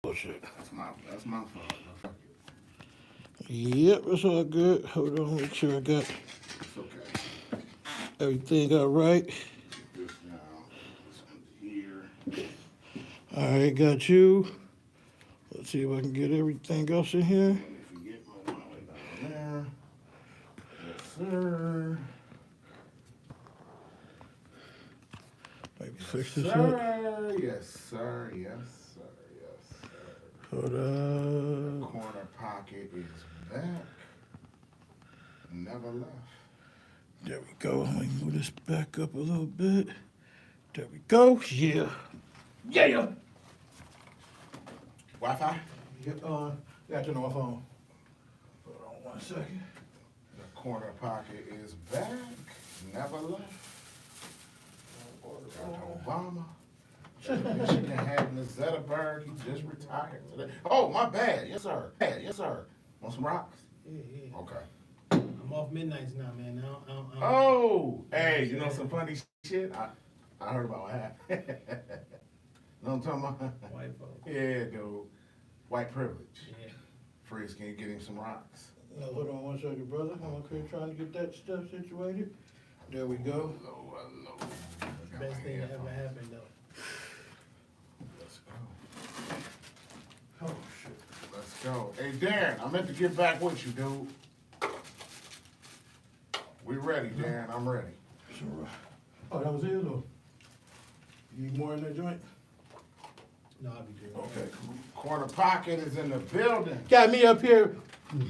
Oh shit. That's my fault. Fuck it. Yep, it's all good. Hold on, make sure I got It's okay. everything all right. Get this down. This one's here. All right, got you. Let's see if I can get everything else in here. Let me forget my one way down there. Yes, sir. Maybe Yes, fix this up. sir. Yes, sir. Yes, sir. Yes, sir. Hold The up. corner pocket is back. Never left. There we go. Let me move this back up a little bit. There we go. Yeah. Yeah. Wi-Fi? Got to know my phone. Hold on 1 second. The corner pocket is back. Never left. Got Obama. Chicken had in the Zetterberg. He just retired today. Oh, my bad. Yes, sir. Yes, sir. Want some rocks? Yeah. Okay. I'm off midnights now, man. Oh, hey, you know some funny shit? I heard about what happened. Know what I'm talking about? White folks. Yeah, dude. White privilege. Yeah. Freeze, can you get him some rocks? Hold on 1 second, brother. I'm okay trying to get that stuff situated. There we go. Hello. Best thing that ever happened, though. Let's go. Oh, shit. Let's go. Hey, Darren, I meant to get back with you, dude. We ready, Darren. I'm ready. It's all right. Oh, that was it, though? You need more in that joint? No, I'll be good. Okay. Corner pocket is in the building. Got me up here,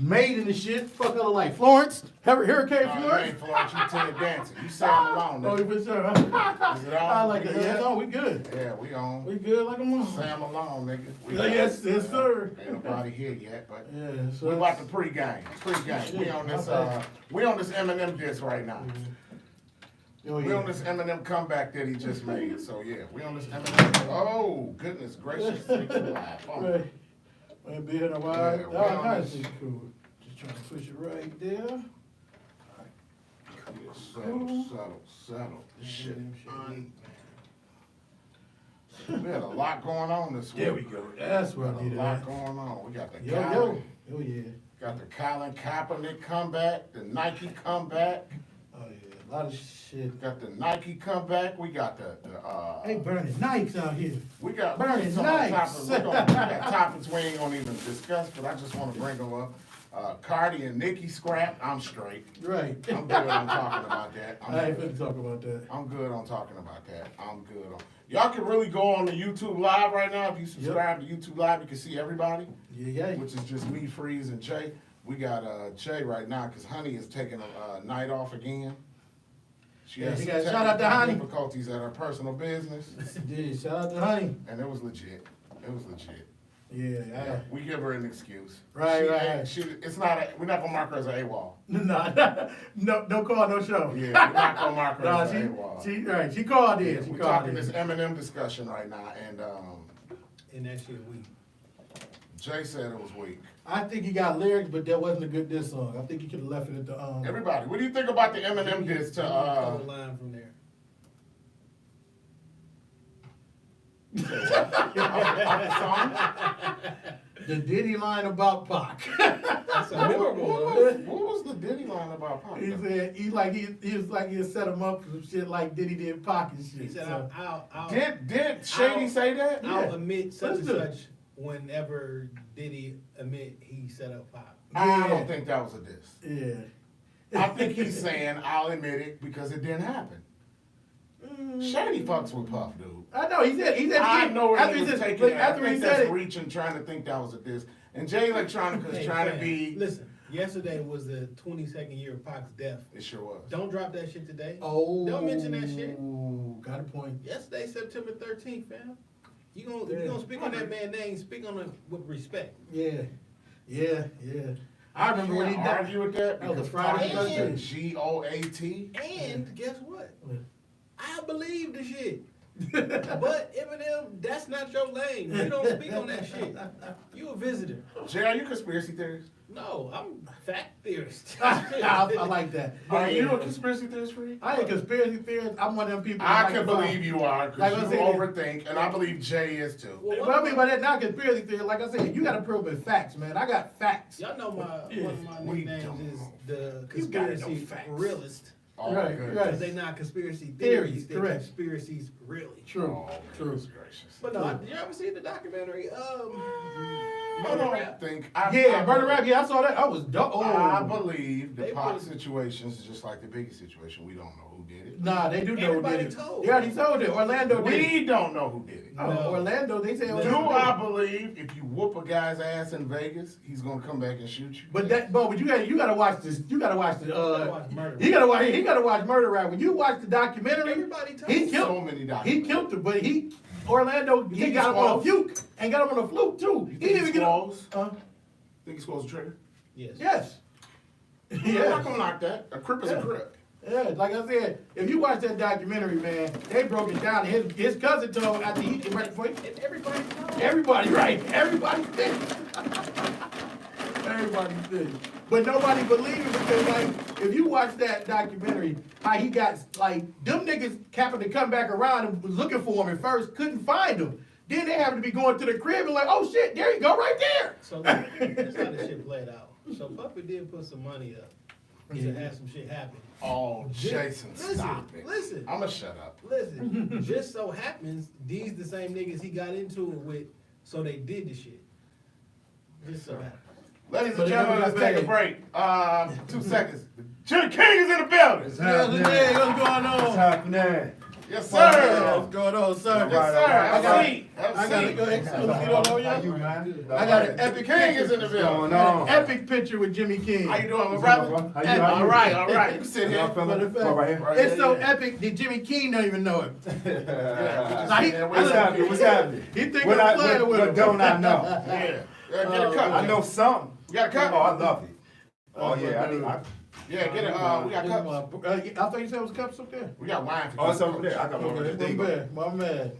made in the shit. Fuck other like Florence. Hurricane No, you Florence. ain't Florence, you Ted Dancing. You Sam Malone, Oh, nigga. for sure. Is it on? I like We it. good? Yeah, no, we good. Yeah, we on. We good like a mom. Sam Malone, nigga. We Yes, yes, sir. Ain't nobody here yet, but Yeah, so we about to pregame. We on this Eminem disc right now. Oh, We on this Eminem comeback that he just made. So yeah, we on this Eminem. Oh goodness gracious! Right. Ain't been in a while. Yeah, we Oh, on nice. this. Cool. Just trying to push it right there. Settle. Shit. We had a lot going on this week. There we go. That's what I A needed. lot going on. We got the Yo, Colin, yo. Oh, yeah. got the Colin Kaepernick comeback, the Nike comeback, Oh, yeah. A lot of shit. got the Nike comeback. We got the Hey, burning knives out here. we got burning some nice. topics. We got topics we ain't gonna even discuss, but I just want to bring them up. Cardi and Nicki scrap. I'm straight. Right. I'm good on talking about that. I ain't finna talk about that. I'm good on talking about that. I'm good on. Y'all can really go on the YouTube Live right now. If you subscribe to YouTube Live, you can see everybody, Yeah. which is just me, Freeze, and Jay. We got Jay right now because Honey is taking a night off again. She Yeah, has she some got- shout out to technical Honey. difficulties at her personal business, Yeah, shout out to Honey. and it was legit. It was legit. Yeah, We give her an excuse. Right, She right. ain't- She, it's not. We're not gonna mark her as a AWOL. no, don't call no show. Yeah, we're not gonna mark her Nah, as a AWOL. she called in. Yeah, She we're called talking in. this Eminem discussion right now, and And that shit weak. Jay said it was weak. I think he got lyrics, but that wasn't a good diss song. I think he could have left it at the Everybody, what do you think about the Eminem diss to Color line from there. the Diddy line about Pac. That's a What memorable one. was the Diddy line about Pac? He said he was like he set him up for some shit like Diddy did Pac and shit. He said, so. I'll Did Shady I'll- say that? Yeah. I'll admit such Let's and do it. such whenever Diddy admit he set up Pop. I Yeah. don't think that was a diss. Yeah. I think he's saying I'll admit it because it didn't happen. Shady fucks with Puff, dude. I know he said I know where he was taking that. I after he think said that's it. reaching, trying to think that was a diss. And Jay Electronica is Hey, trying to fam, be. Listen, yesterday was the 22nd year of Pac's death. It sure was. Don't drop that shit today. Oh, Don't mention that shit. Got a point. Yesterday, September 13th, fam. You gonna speak on that man's name, speak on it with respect. Yeah. I remember Can't when he died. argue with that That was because Friday Puff is the the GOAT. And guess what? I believe the shit. But Eminem, that's not your lane. You don't speak on that shit. You a visitor. Jay, are you conspiracy theorist? No, I'm fact theorist. I like that. Are you a conspiracy theorist, Free? I ain't a conspiracy theorist. I'm one of them people. I that can like to believe you are, Like I because you said- overthink, and I believe Jay is too. Well, I mean by that, not conspiracy theory. Like I said, you got to prove with facts, man. I got facts. Y'all know one of my We nicknames don't is the You gotta know conspiracy facts. realist. Oh, Right, good. right. Because they not conspiracy Theories, theories, they're correct. conspiracies really. True. Oh, True. goodness gracious. But no, you ever see the documentary? I Murder don't Rap? think. Yeah, Murder Rap. Yeah, I saw that. I was dumb. I Oh, believe the They Pac put- situation is just like the Biggie situation. We don't know who did it. nah, they do know who Everybody did it. told. They already told it. Orlando did. We don't know who did it. Oh, No. Orlando. They say. Do Orlando I did. believe if you whoop a guy's ass in Vegas, he's gonna come back and shoot you? But but you gotta watch this. You gotta watch the. gotta watch Murder He gotta watch Murder Rap. When you watch the documentary, Everybody told. he so killed. many He documentaries. killed it, but Orlando, he think got it's him on a false? fluke and got him on a fluke too. You He think didn't even he's get close? a. Think he's supposed to trigger? Yes. Yes. I'm not Yes. gonna knock that. A crip is a crip. Yeah, like I said, if you watch that documentary, man, they broke it down. His cousin told after he right before And everybody told. everybody, right? Everybody did. Everybody did. But nobody believed it because, like, if you watch that documentary, how he got, like, them niggas happened to come back around and was looking for him at first, couldn't find him. Then they happened to be going to the crib and like, oh shit, there you go, right there. So look, this how this shit played out. So Puppy did put some money up to have some shit happen. Oh, Jason, Listen, stop it. listen. I'ma shut up. Listen, just so happens these the same niggas he got into it with, so they did the shit. Just so happens. Ladies and But gentlemen, let's it's take a okay. break. 2 seconds. Jimmy King is in the building. Hey, what's going on? happening? Yes, What's sir. going on, sir? Yes, sir. I Have got- a seat. Have a I got seat. to go exclusive. You don't know yet? you, man? I got an epic King is in the picture. building. Going on? Epic picture with Jimmy King. How you doing, my brother? How you? All right, all right. You can sit here. Y'all feeling? Matter of fact, All right here. Right. It's so Yeah. epic that Jimmy King don't even know it. Yeah, Now, he- What's happening? What's happening? He think What I'm playing with what him. don't I know? Yeah. Get a cup. I know something. We got a cup? Oh, I love it. Oh yeah, I Yeah, get it. We got cups. I thought you said it was cups up there. We got wine for Oh, you. it's over there. I got one over there. There you go. My man.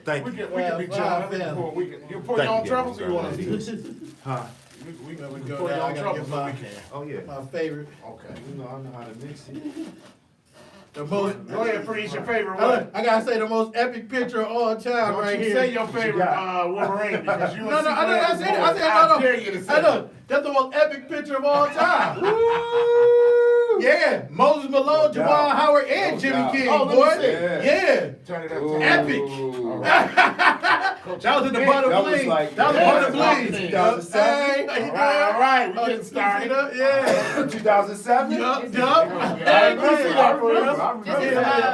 Thank We you. can be Well, chilling. We can. You pour Thank your own you, troubles, or you want Gabriel. to? Huh? We There we can go pour now. your I own gotta troubles get when my- we can. Oh yeah. My favorite. Okay. You know I know how to mix it. The most. Go ahead, freeze your favorite one. I gotta say the most epic picture of all time Don't right you here. say your favorite got? Wolverine because you No, no, I know. I said it. I said I no, dare you to no. say I know. That's the most epic picture of all time. Yeah, Moses Malone, No Jamal doubt. Howard, and No Jimmy doubt. King, Oh, let me boy. see. Yeah. Turn it up. Ooh. Epic. Ooh. That was in the butter That was bling. like- That was yeah, butter that was bling. 2007. Hey, how you All right, doing? we getting You started. see that? Yeah. 2007. Yup, I yup. remember.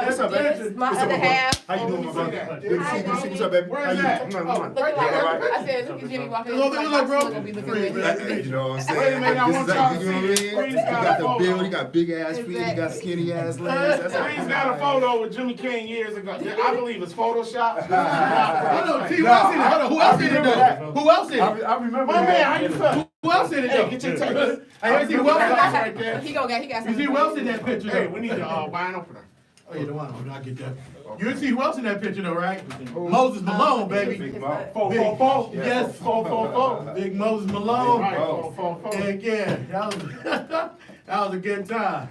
What's up, baby? This is my What's up, other bro? half. How you doing, my brother? Hi, Good to see you. Good to see you. What's up, baby? Where's How you? that? Come on. Right there. I said, look at Jimmy walking in. Look, look, look, bro. Gonna be looking good. You know what I'm saying? Wait a minute, I This want is y'all like, to you know what I see mean? Freeze You got got a the photo. build, you got big ass feet, you got skinny ass legs. That's Freeze got a photo with Jimmy King years ago. I believe it's Photoshop. Hold on, T, who else in it? Hold on, who else in it remember though? that. Who else in it? I remember My man, that. how you feel? Who else in it Hey, though? get your text. Hey, let me see who else in That's that. right there. He got You see who else in that picture Hey, though? we need a wine opener. Oh, yeah, the one. I'll get that. You see who else in that picture though, right? Moses Malone, baby. Big mouth. Four. Yeah. Yes. Four. Big Moses Malone. Right, Oh. four. Heck yeah, that was a good time.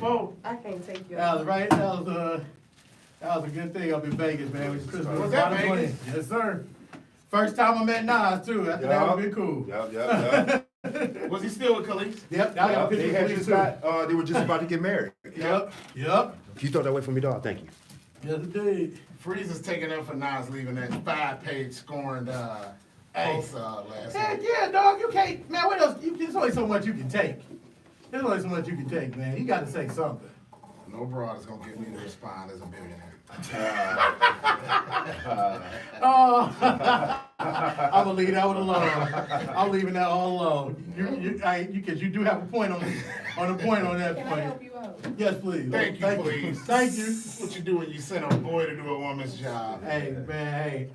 Four. I can't take you. That was right. That was a good thing up in Vegas, man. It was Christmas. Was that Bottom Vegas? 20. Yes, sir. First time I met Nas too. After that would be cool. Yup. Was he still with Khalees? Yep, I got a They picture had of just too. got, they were just about to get married. Yep. You thought that way for me, dog? Thank you. Yes, indeed. Freeze is taking up for Nas leaving that 5-page scoring post last Heck night. yeah, dog. You can't, man. What else? There's only so much you can take. There's only so much you can take, man. You got to say something. No broad is gonna get me to respond as a billionaire. Oh, I'm gonna leave that one alone. I'm leaving that all alone. Because you do have a point on the point on that Can I point. help you out? Yes, please. Thank you, please. Thank you. What you do when you send a boy to do a woman's job? Hey, man,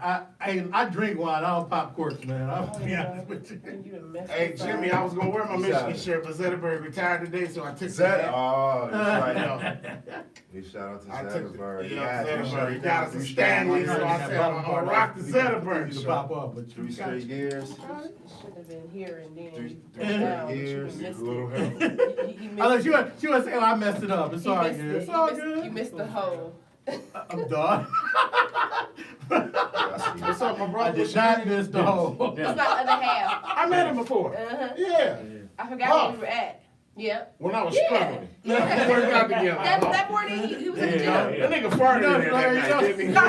I drink wine, I don't pop corks, man. I'll Oh, be yeah. honest with you. You done messed Hey, this up. Jimmy, I was gonna wear my Michigan Exactly. shirt, but Zetterberg retired today, so I took Zed, the oh, that's You right. know, Big shout out to I took the, Zetterberg. yeah, three Zetterberg. straight He got us a years. Stanley, so I That said, bottom I'm part, gonna rock the you Zetterberg to shirt. pop up, but Three you straight years. Should have been here and then. Three you straight turned down, but you years. missed Little it. help. He I know missed it. she was saying I messed it up. It's He all missed good. it. It's all You good. missed the hole. I'm done. What's up, my I brother? did not miss the hole. It's not the other half. I met him before. Uh-huh. Yeah, I forgot where we were at. Yep. when I was Yeah. struggling. Yeah. We worked out together. That morning he was in the Yeah. gym. That nigga farted You know, in there that you night, know, didn't he? you know, I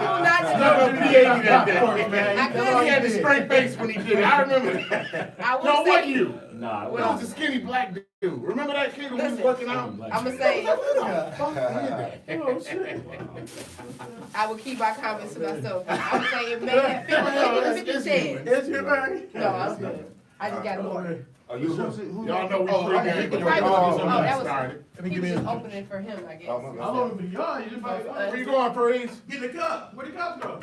will not Stuck deny. up PA that day. Popcorn, man. I That's couldn't all He had the did. straight face when he did it. I remember that. I will No, say, what you? Nah, It was the skinny black dude. Remember that kid who was Listen. working out? I'm gonna say, Oh, shit. I will keep my comments to myself. I would say it may have 50 cents. It's your birthday. No, I'm good. I just got more. Oh, you who? Y'all know we Oh, I pre-game can- before Right, the oh, season that was- started. Let me He give was me just a. opening for him, I guess. Oh, my How long have you been? Y'all, you just Where you going, Freeze? Get the cup. Where the cup go?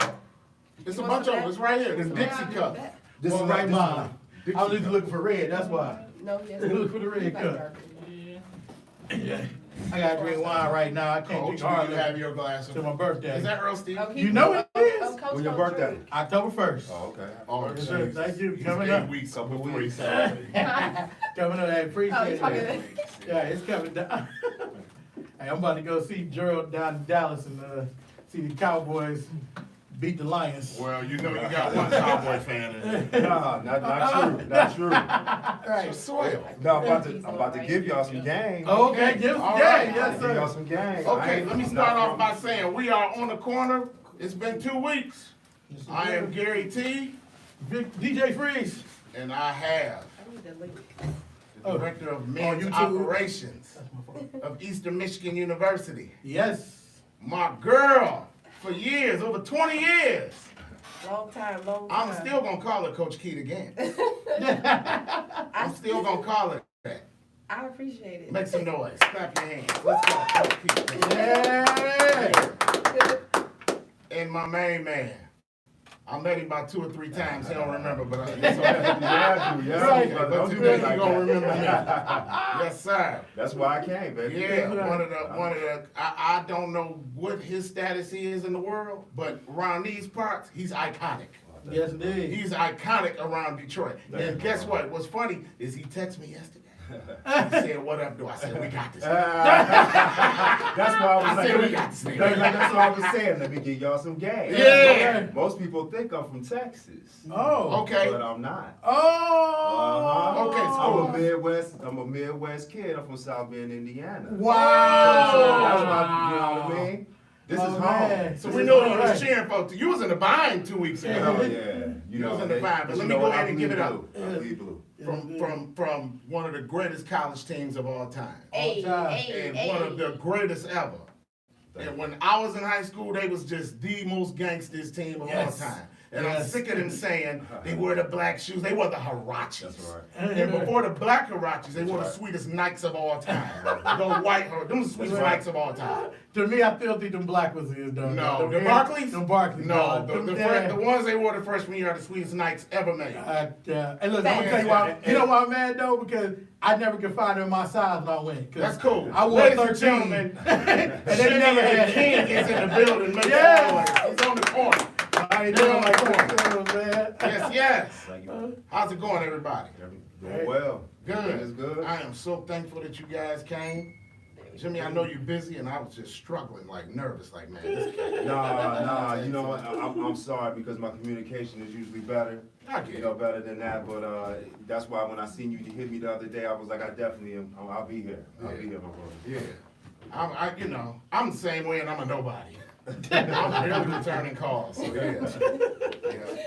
It's a You want bunch some of them. It's right here. The Some Dixie brown cup. that? This Well, is right like mine. I was just looking for red, that's why. No, yes. Look for the red Like cup. darker. Yeah. I gotta drink wine right now. I can't Coach, drink do you hard have your glass to of? my birthday. Is that Earl Steve? Oh, he- You know it oh, is. Coach When your don't birthday? drink. October 1st. Oh, okay. Oh, Yes, sir. jeez. Thank you. He's Coming 8 up. weeks before he said. Coming up, I Oh, appreciate you talking it. Yeah, it's coming down. Hey, I'm about to go see Gerald down in Dallas and see the Cowboys beat the Lions. Well, you know you got one Cowboy fan in there. Nah, not true. Not true. Right. Soil. No, I'm about to give y'all some game. Okay, give us All game. right. Yes, Give y'all sir. some game. Okay, let me start off by saying we are on the corner. It's been 2 weeks. I am Gary T, DJ Freeze. and I have I need the link. the director of men's YouTube. operations of Eastern Michigan University. Yes. My girl for years, over 20 years. Long time. I'm still gonna call her Coach Keita Gantz. I I'm still gonna call her that. I appreciate it. Make some noise. Clap your hands. Let's go, Coach Keita. Yeah. And my main man. I met him about 2 or 3 times. He don't remember, but it's okay. Yeah, dude, yeah. Right, But but don't do today that you like gonna that. remember me. Yes, sir. That's why I came, baby. Yeah, one of the, I don't know what his status is in the world, but around these parts, he's iconic. Yes, indeed. He's iconic around Detroit. And guess what? What's funny is he texted me yesterday. He said, "What up, do?" I said, "We got this." That's why I was I like, said, "We got this." that's what I was saying. Let me give y'all some game. Yeah. Most people think I'm from Texas, Oh. Okay. but I'm not. Oh. Okay, so- I'm a Midwest kid. I'm from South Bend, Indiana. Wow. So that's why, you know what I mean? This is Oh, home. man. So This we is know home. you was cheering for. You was in the bind 2 weeks Oh, ago. yeah. You know, was in the vibe, but let me you know go what? ahead I and give it bleed up. blue. I bleed blue. From one of the greatest college teams of all time. Hey, time. hey, And hey. one of the greatest ever. And when I was in high school, they was just the most gangsters team of Yes. all time. And I'm Yes. sick of them saying they wear the black shoes. They wore the Huaraches. That's right. And before the black Huaraches, they wore the right. sweetest Nikes of all time. The white, them the sweetest right. Nikes of all time. To me, I still think them black ones is though. No, the Them Barclays? Them Barclays. No, dog. the ones they wore the freshman year are the sweetest Nikes ever made. And look, I'm gonna tell you why. You know why I'm mad though? Because I never could find them in my size when I went. 'Cause That's cool. I wore Ladies and 13 gentlemen, and they Jimmy never and had King is in the building. Make Yeah. some noise. He's on the corner. I ain't They're doing on like the corner. that, man. Yes, yes. Thank you. How's it going, everybody? Doing well. Good. Everything is good. I am so thankful that you guys came. Jimmy, I know you're busy, and I was just struggling, like nervous, like man. This can't- Nah, you know what? I'm sorry because my communication is usually better. I get You it. know, better than that, but that's why when I seen you hit me the other day, I was like, I definitely am. I'll be here. I'll be here, my brother. Yeah. I'm the same way, and I'm a nobody. I'm barely returning calls. So yeah.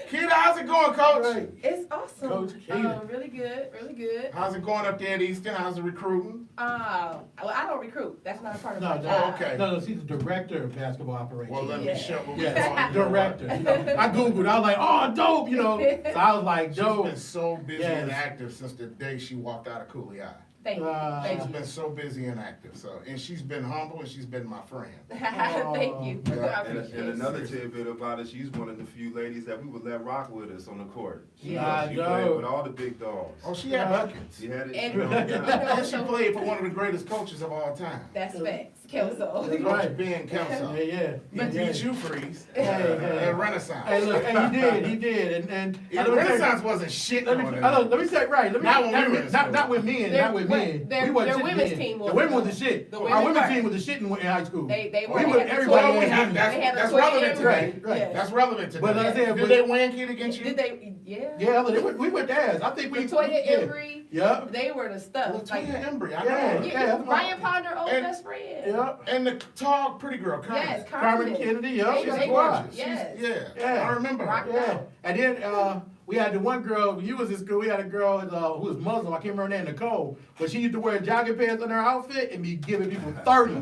Kid, how's it going, Coach? Right. It's awesome. Coach Keita. Really good, really good. How's it going up there at Easton? How's the recruiting? Well, I don't recruit. That's not a part of No, my no, job. okay. No, she's the director of basketball operations. Well, let me Yeah. show what we Yes, call you. director. You know, I Googled, I was like, oh, dope, you know. So I was like, She's dope. been so busy Yes. and active since the day she walked out of Cooley Eye. Thank you. She's Thank been so busy and active, and she's been humble and she's been my friend. you. Thank you. Yeah. I And appreciate it. another tidbit about it, she's one of the few ladies that we would let rock with us on the court. Yeah. She played with all the big dogs. Oh, she had buckets. She had it. And- you know, yeah. And she played for one of the greatest coaches of all time. That's facts. Kelso. Coach Ben Kelso. Yeah. He beat you, Freeze, Hey, hey. at Renaissance. Hey, look, hey, he did, and Yeah, let me tell you- Renaissance wasn't shit Let me, on let me say right. Let me Not when we were in not school. with men, Their- not with men. their- We wasn't their shit women's then. team was The women the- was the shit. the Our women women's were. team was the shit in high school. They were. We They would had the everybody. Well, we toilet- have, they had the that's toilet relevant in today. right. Yeah. That's relevant today. But like I said, Did but- they win, kid, against you? Did they? Yeah. Yeah, we went ass. I think we The toilet yeah. Embry. Yeah. They were the stuff. Latoya Embry, I Yeah. know. Yeah, that's my- Ryan Ponder, old And- best friend. Yeah. And the tall, pretty girl, Carmen. Yes, Carmen Kennedy, yeah, They- she's they gorgeous. were. Yes. Yeah, I remember Rock her. Yeah, and then we had the one girl. When you was in school, we had a girl who was Muslim. I can't remember her name, Nicole, but she used to wear jogging pants on her outfit and be giving people 30.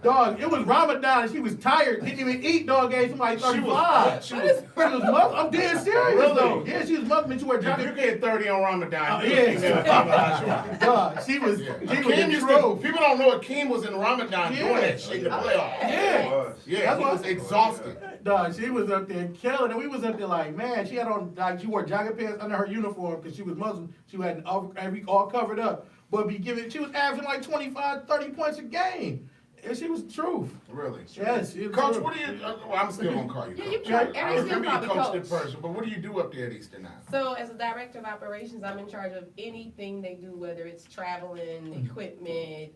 Dog, it was Ramadan. And she was tired, didn't even eat. Dog gave somebody 35. She was. She was Muslim. I'm dead serious Really? though. Yeah, she was Muslim and she wore If you jogging. get 30 on Ramadan, Oh, you yeah. a female. I'm not sure. Dog, she was. Yeah. She was Akeem the used to, truth. people don't know Akeem was in Ramadan Yeah. doing that shit in the playoffs. Yeah. It was. Yeah, That's he what- was exhausted. Dog, she was up there killing, and we was up there like, man, she had on, like, she wore jogging pants under her uniform because she was Muslim. She had all covered up, but she was averaging like 25, 30 points a game. And she was the truth. Really? Yes. She was Coach, the what truth. do you, well, I'm still gonna call you Yeah, coach. you can. I Every still remember call you me coached in coach. person, but what do you do up there at Eastern now? So as a director of operations, I'm in charge of anything they do, whether it's traveling, equipment,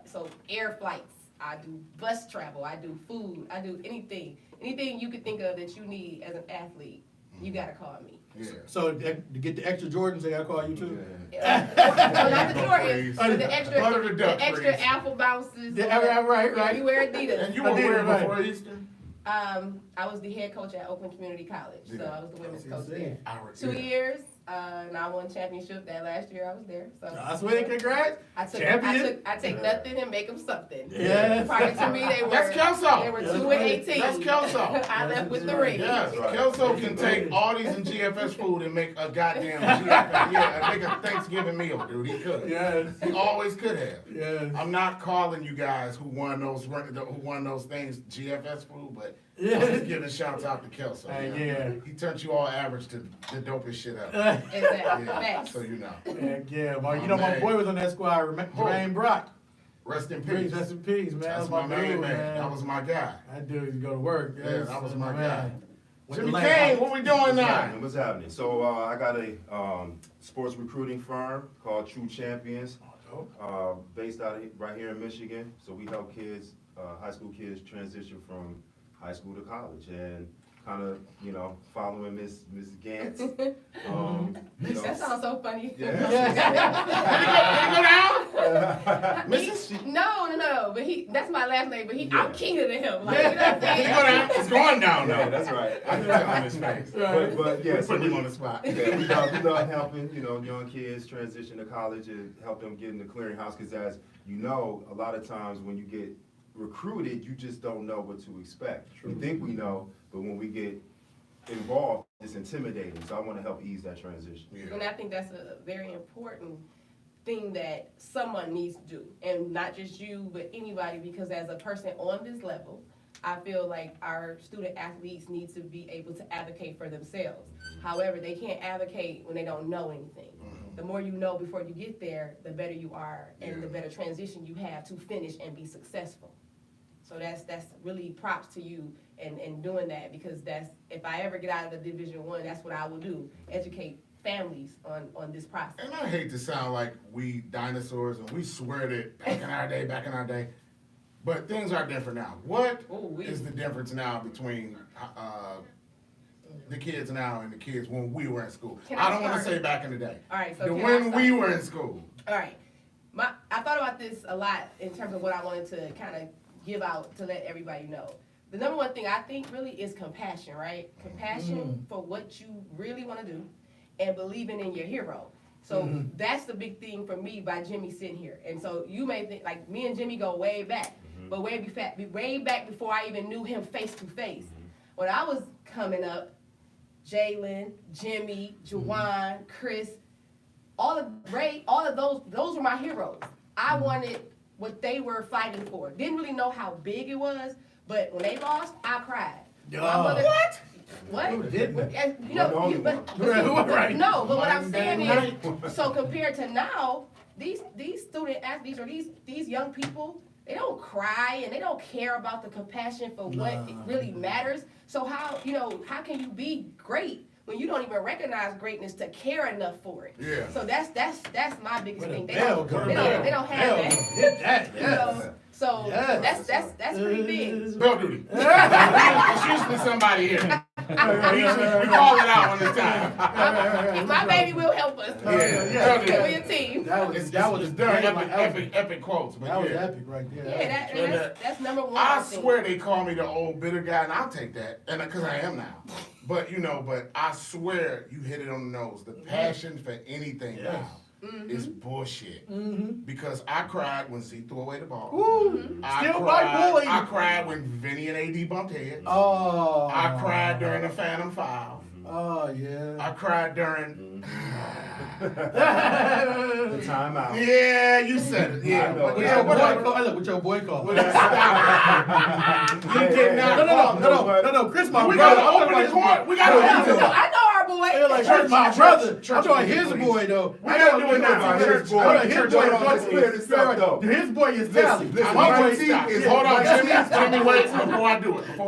so air flights. I do bus travel, I do food, I do anything. Anything you could think of that you need as an athlete, you gotta call me. Yeah. So to get the extra Jordans, they gotta call you too. Well, not the Jordans, Please. but the extra, Butter the duck, the extra please. apple bounces. Yeah, right. You wear Adidas. And you were I did, where right. before Eastern? I was the head coach at Oakland Community College, so Yeah. I was the women's That's coach there. 2 Yeah. years, and I won championship that last year I was there. So I swear, congrats. I took Champion. I take nothing and make them something. Yes. Prior to me, they were That's Kelso. They were That's 2 right. and 18. That's Kelso. I left with the That's right. ring. Yes, That's right. Kelso can take Arby's and GFS food and make a goddamn GFS, make a Thanksgiving meal, dude. He could. Yes. He always could have. Yes. I'm not calling you guys who won those things GFS food, but I'm Yes. just giving shouts out to Kelso. Yeah. He turned you all average to the dopest shit up. Exactly. Yeah, Facts. so you know. Yeah, well, you know my Man. boy was on that squad, Jermaine Brock. Rest in Peace, peace. rest in peace, man. That's That's my main dude, man. That was my guy. That dude used to go to work. Yeah, that was my guy. Went Jimmy to Kane, Lang- what we doing now? What's happening? So I got a sports recruiting firm called True Champions, based out right here in Michigan. So we help kids, high school kids, transition from high school to college, and kind of following Miss Gantz. That sounds so funny. Did he go down? Mrs. No. But that's my last name. But I'm Yeah. keener than him. Like, you know what I'm Did he saying? go down? It's going down Yeah, now. that's right. I can tell on his face. But yeah, so Putting him we, on the spot. yeah, we love helping young kids transition to college and help them get in the clearinghouse. Because as you know, a lot of times when you get recruited, you just don't know what to expect. We think we know, but when we get involved, it's intimidating. So I want to help ease that transition. And I think that's a very important thing that someone needs to do, and not just you, but anybody, because as a person on this level, I feel like our student athletes need to be able to advocate for themselves. However, they can't advocate when they don't know anything. The more you know before you get there, the better you are, and the better transition you have to finish and be successful. So that's really props to you and doing that, because if I ever get out of the Division I, that's what I will do, educate families on this process. And I hate to sound like we dinosaurs and we swear that back in our day, but things are different now. What is the difference now between the kids now and the kids when we were in school? Can I I don't want to start? say back in the day. All right, so The can I when start? we were in school. All right. I thought about this a lot in terms of what I wanted to kind of give out to let everybody know. The number one thing I think really is compassion, right? Compassion for what you really want to do and believing in your hero. So that's the big thing for me by Jimmy sitting here. And so you may think, like, me and Jimmy go way back, but way back before I even knew him face to face. When I was coming up, Jalen, Jimmy, Juwan, Chris, all of Ray, all of those were my heroes. I wanted what they were fighting for. Didn't really know how big it was, but when they lost, I cried. My mother, what? What? Who didn't? And, you know, Right. no, but what I'm saying is, so compared to now, these student athletes or these young people, they don't cry and they don't care about the compassion for what really matters. So how can you be great when you don't even recognize greatness to care enough for it? Yeah. So that's my biggest thing. They Bell, don't girl, have bell. that. Hit that, You yes. know? So Yes. that's pretty big. Bell duty. It's usually somebody here. We call it out on the time. My baby will help us. Yeah. We a team. That was It's done. done epic quotes. But That was yeah. epic right there. Yeah, that's number one. I think. swear they call me the old bitter guy, and I'll take that, and because I am now. But but I swear you hit it on the nose. The passion for anything Yes. now is bullshit. Mm-hmm. Because I cried when Z threw away the ball. Ooh, I still my boy. I cried when Vinny and AD bumped heads. Oh. I cried during the Phantom 5. Oh yeah. I cried during. The timeout. Yeah, you said it. Yeah, I know. but What yeah, your boy but call? Look, what your boy call? Stop it. You did not. No, Chris, my We brother. gotta open the court. We gotta I open it. know our boy. They're like, Chris, my brother. I'm talking his boy though. We gotta do it now. His boy. Church, His boy. let's clear this up, though. His boy is Tally. listen, My boy my is team Tally. is- Hold on, my Jimmy, wait before I do it. Here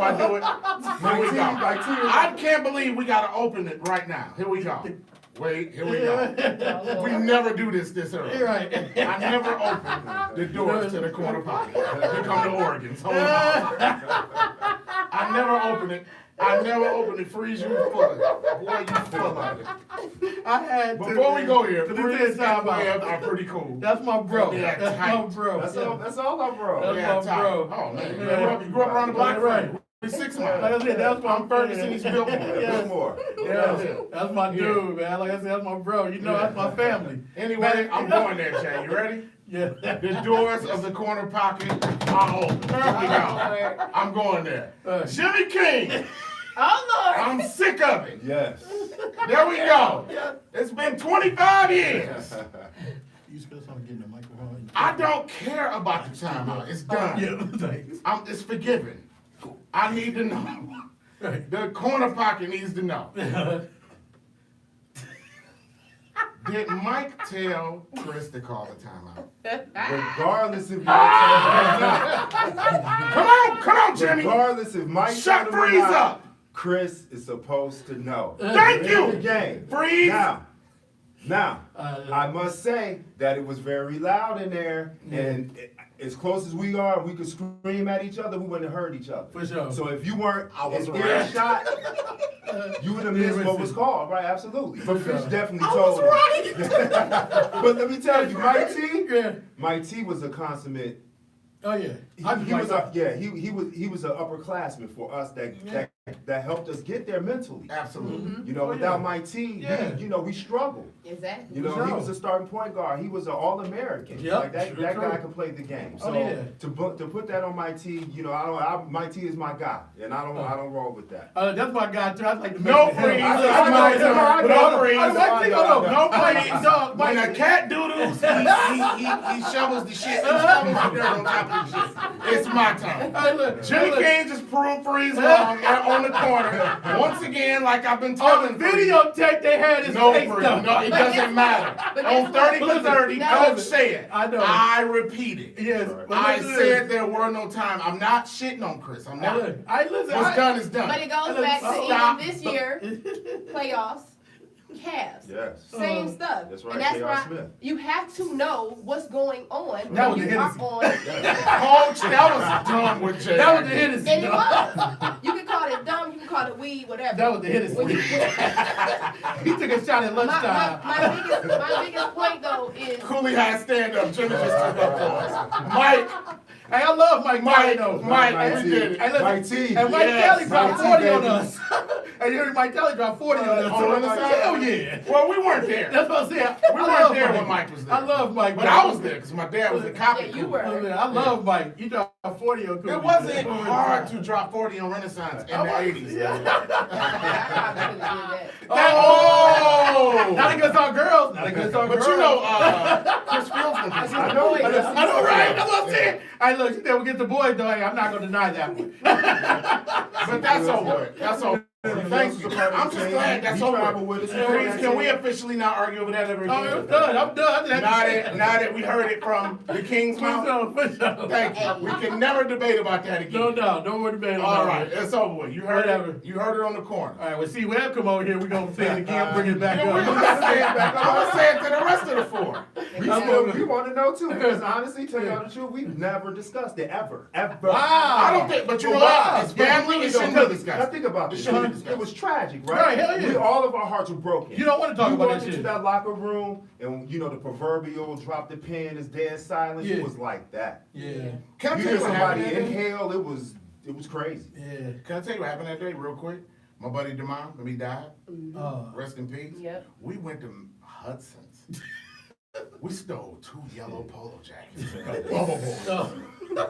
we go. My team. I can't believe we gotta open it right now. Here we go. Wait, here we go. We never do this early. You're right. I never open the doors to the corner pocket to come to Oregon. So I never open it. I never open it. Freeze, you full of it. Boy, you full of it. I had to. Before we go here, Cause Freeze this is and time Webb out. are pretty cool. That's my bro. Yeah, That's tight. my bro. That's all my bro. That's my bro. Oh man, Yeah. you grew up around the block, Right. We're 6 Like miles. I said, that's my I'm Ferguson, he's Billboard. Yes. More. Yes. That's my dude, man. Like I said, that's my bro. You know, that's my family. Anyway, I'm going there, Jay. You ready? Yeah. The doors of the corner pocket are open. Here we go. I'm going there. Jimmy King. Oh Lord. I'm sick of it. Yes. There we go. It's been 25 years. You still trying to get in the microphone? I don't care about the timeout. It's done. Yeah, thanks. It's forgiven. I need to know. Right. The corner pocket needs to know. Did Mike tell Chris to call the timeout? Regardless if Come on, Jimmy. regardless if Mike Shut told him or Freeze not, up. Chris is supposed to know. Thank In you. the game. Freeze. Now, I must say that it was very loud in there, and as close as we are, we could scream at each other, we wouldn't have heard each other. For sure. So if you weren't was in right. earshot, you would have missed what was called, right? Absolutely. But Fish definitely told him. But let me tell you, Mike T was a consummate. Oh yeah. He was an upperclassman for us that helped us get there mentally. Absolutely. You know, Oh, without yeah. Mike T, Yeah. we struggled. Exactly. You know, For he sure. was a starting point guard. He was an All-American. Yep, Like that true, guy true. could play the game. Oh, So yeah. to put that on Mike T, Mike T is my guy, and I don't roll with that. That's my guy too. I'd like to No mention him. freeze. I know, No freeze. No When freeze. a cat doodles, he shovels the shit. He shovels the dirt on top of the shit. It's my turn. Jimmy King just proved Freeze wrong on the corner. Once again, like I've been On telling the videotape they had his No, face Freeze. though. No, it doesn't matter. But On guess 30 what? for 30, No. Coach said, I know. I repeat it. Yes. but I listen, said there were no time. I'm not shitting on Chris. I'm not. listen. What's done is done. But it goes back to Stop. even this year, playoffs, Cavs. Yes. Same stuff. That's right, And that's J.R. why Smith. you have to know what's going on That when was you the are Hennessy. on. Coach, that was dumb with Jay. That was the Hennessy. And it was. You can call it dumb, you can call it weed, whatever. That was the Hennessy. When you- He took a shot at lunchtime. my biggest point though is Cooley had stand up. Jimmy just took up for us. Mike, Hey, I love Mike Kelly though. Mike, we did it. Hey, listen, Mike T. And Mike Yes, Kelly dropped Mike T, 40 on baby. us. And you heard Mike Kelly dropped 40 on us. On So the I'm like, side? hell yeah. Well, we weren't there. That's what I'm saying. We I weren't love there when Mike was there. I love Mike. But I was there because my dad was a copy. Yeah, you Cooley. were. I love Mike. You dropped 40 on Cooley. It wasn't hard to drop 40 on Renaissance in the 80s. I probably did that. Oh! Not against our girls. Not against our a But girl. you know, Chris Fields from I know, right? That's what I'm saying. Hey, look, she said we get the boys though. Hey, I'm not gonna deny that one. But that's over with. That's over. Thank you. I'm just glad that's over with. Can we officially not argue over that ever Oh, again? it's done. I'm done. Now that we heard it from the King's mouth. Thank you. We can never debate about that again. No doubt. No more debate about All right, it. it's over with. You heard Whatever. it. You heard it on the corner. All right, well, see, Webb come over here, we're gonna say it again, bring it back Yeah, we're up. gonna say it back. I'm gonna say it to the rest of the four. We want to know too, because honestly, tell y'all the truth, we've never discussed it, ever. Wow. I don't think, but you know what? It's family. It shouldn't be Now discussed. think about this. It shouldn't be discussed. It was tragic, Right, right? hell yeah. All of our hearts were broken. You don't wanna talk You about walked that into shit. that locker room, and you know the proverbial drop the pen is dead silence. Yeah. It was like that. Yeah, Can I You tell hear you what happened somebody that day? inhale, it was crazy. yeah. Can I tell you what happened that day real quick? My buddy DeMond, when he died, rest in peace. Yep. We went to Hudson's. We stole 2 yellow polo jackets. Oh.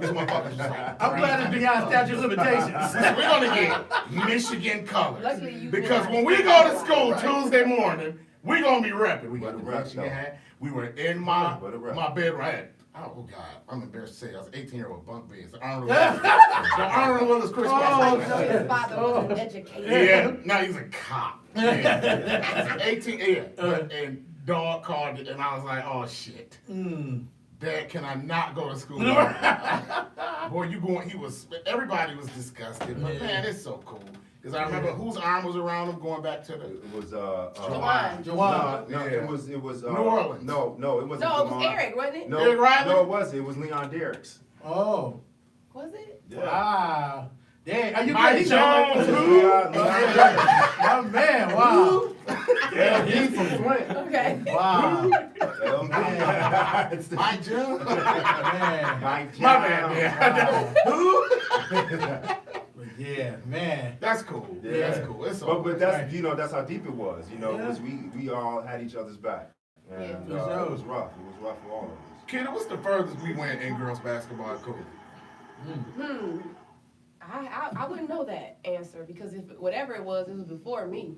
These motherfuckers was like, I'm glad it's beyond statute of limitations. we're gonna get Michigan colors. Luckily, you Because did when not. we go to school Tuesday morning, we're gonna be repping. We got the What a rep, Michigan though. hat. We were in my What a rep. bedroom. I had, oh God, I'm embarrassed to say I was 18-year-old bunk beds. The Arnold Willis Chris That's how you Paul. know his father was an educator. Yeah, now he's a cop. Yeah. 18, yeah. And dog called it, and I was like, oh shit. Dad, can I not go to school? Boy, you going, everybody was disgusted. But man, it's so cool. Because I remember whose arm was around him going back to the. It was Jawan. Jawan. No, Yeah. it was New Orleans. No, it wasn't. No, it was Jawan. Eric, wasn't it? No, Eric Riley? no, it wasn't. It was Leon Derricks. Oh, Was it? wow. Dang, are you Mike ready? Jones. Leon Derricks. My man, wow. Yeah, he's from Flint. Okay. Wow. It's the- Mike Jones. Man. Mike My bad, Jones. man. Yeah, man. That's cool. Yeah. That's cool. It's But that's Right. that's how deep it was. You know, it was we all had each other's back. And Yeah. it was rough. It was rough for all of us. Kid, what's the furthest we went in girls basketball at Kobe? I wouldn't know that answer because if whatever it was before me.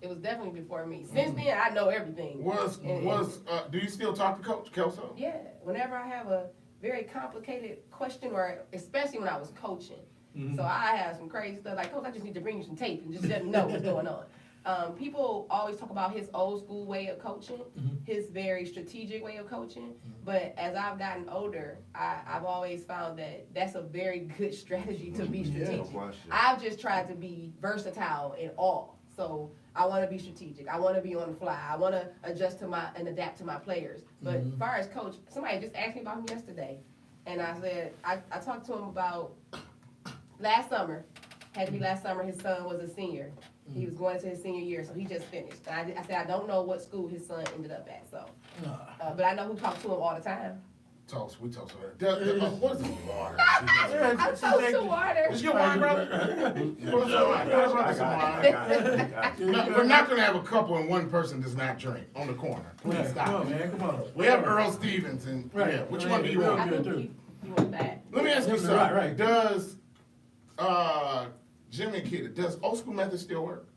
It was definitely before me. Since then, I know everything. Do you still talk to Coach Kelso? Yeah, whenever I have a very complicated question, or especially when I was coaching. So I have some crazy stuff like, Coach, I just need to bring you some tape and just let me know what's going on. People always talk about his old school way of coaching, his very strategic way of coaching. But as I've gotten older, I've always found that that's a very good strategy to be strategic. question. I've just tried to be versatile in all. So I want to be strategic. I want to be on the fly. I want to adjust and adapt to my players. But as far as coach, somebody just asked me about him yesterday. And I said, I talked to him about last summer. Had to be last summer. His son was a senior. He was going into his senior year, so he just finished. And I said, I don't know what school his son ended up at. So, but I know who talked to him all the time. We talk to her. What is the water? I'm so to water. Is your wine, brother? What's your wine? Pass around some wine. I got We're not gonna have a couple and one person does not drink on the corner. Please Come stop. on, man, come on. We have Earl Stevens and Right. yeah. Which one do you I want? Good, think you want that. Let me ask you Right, something. right. Does Jimmy and Kita, does old school methods still work?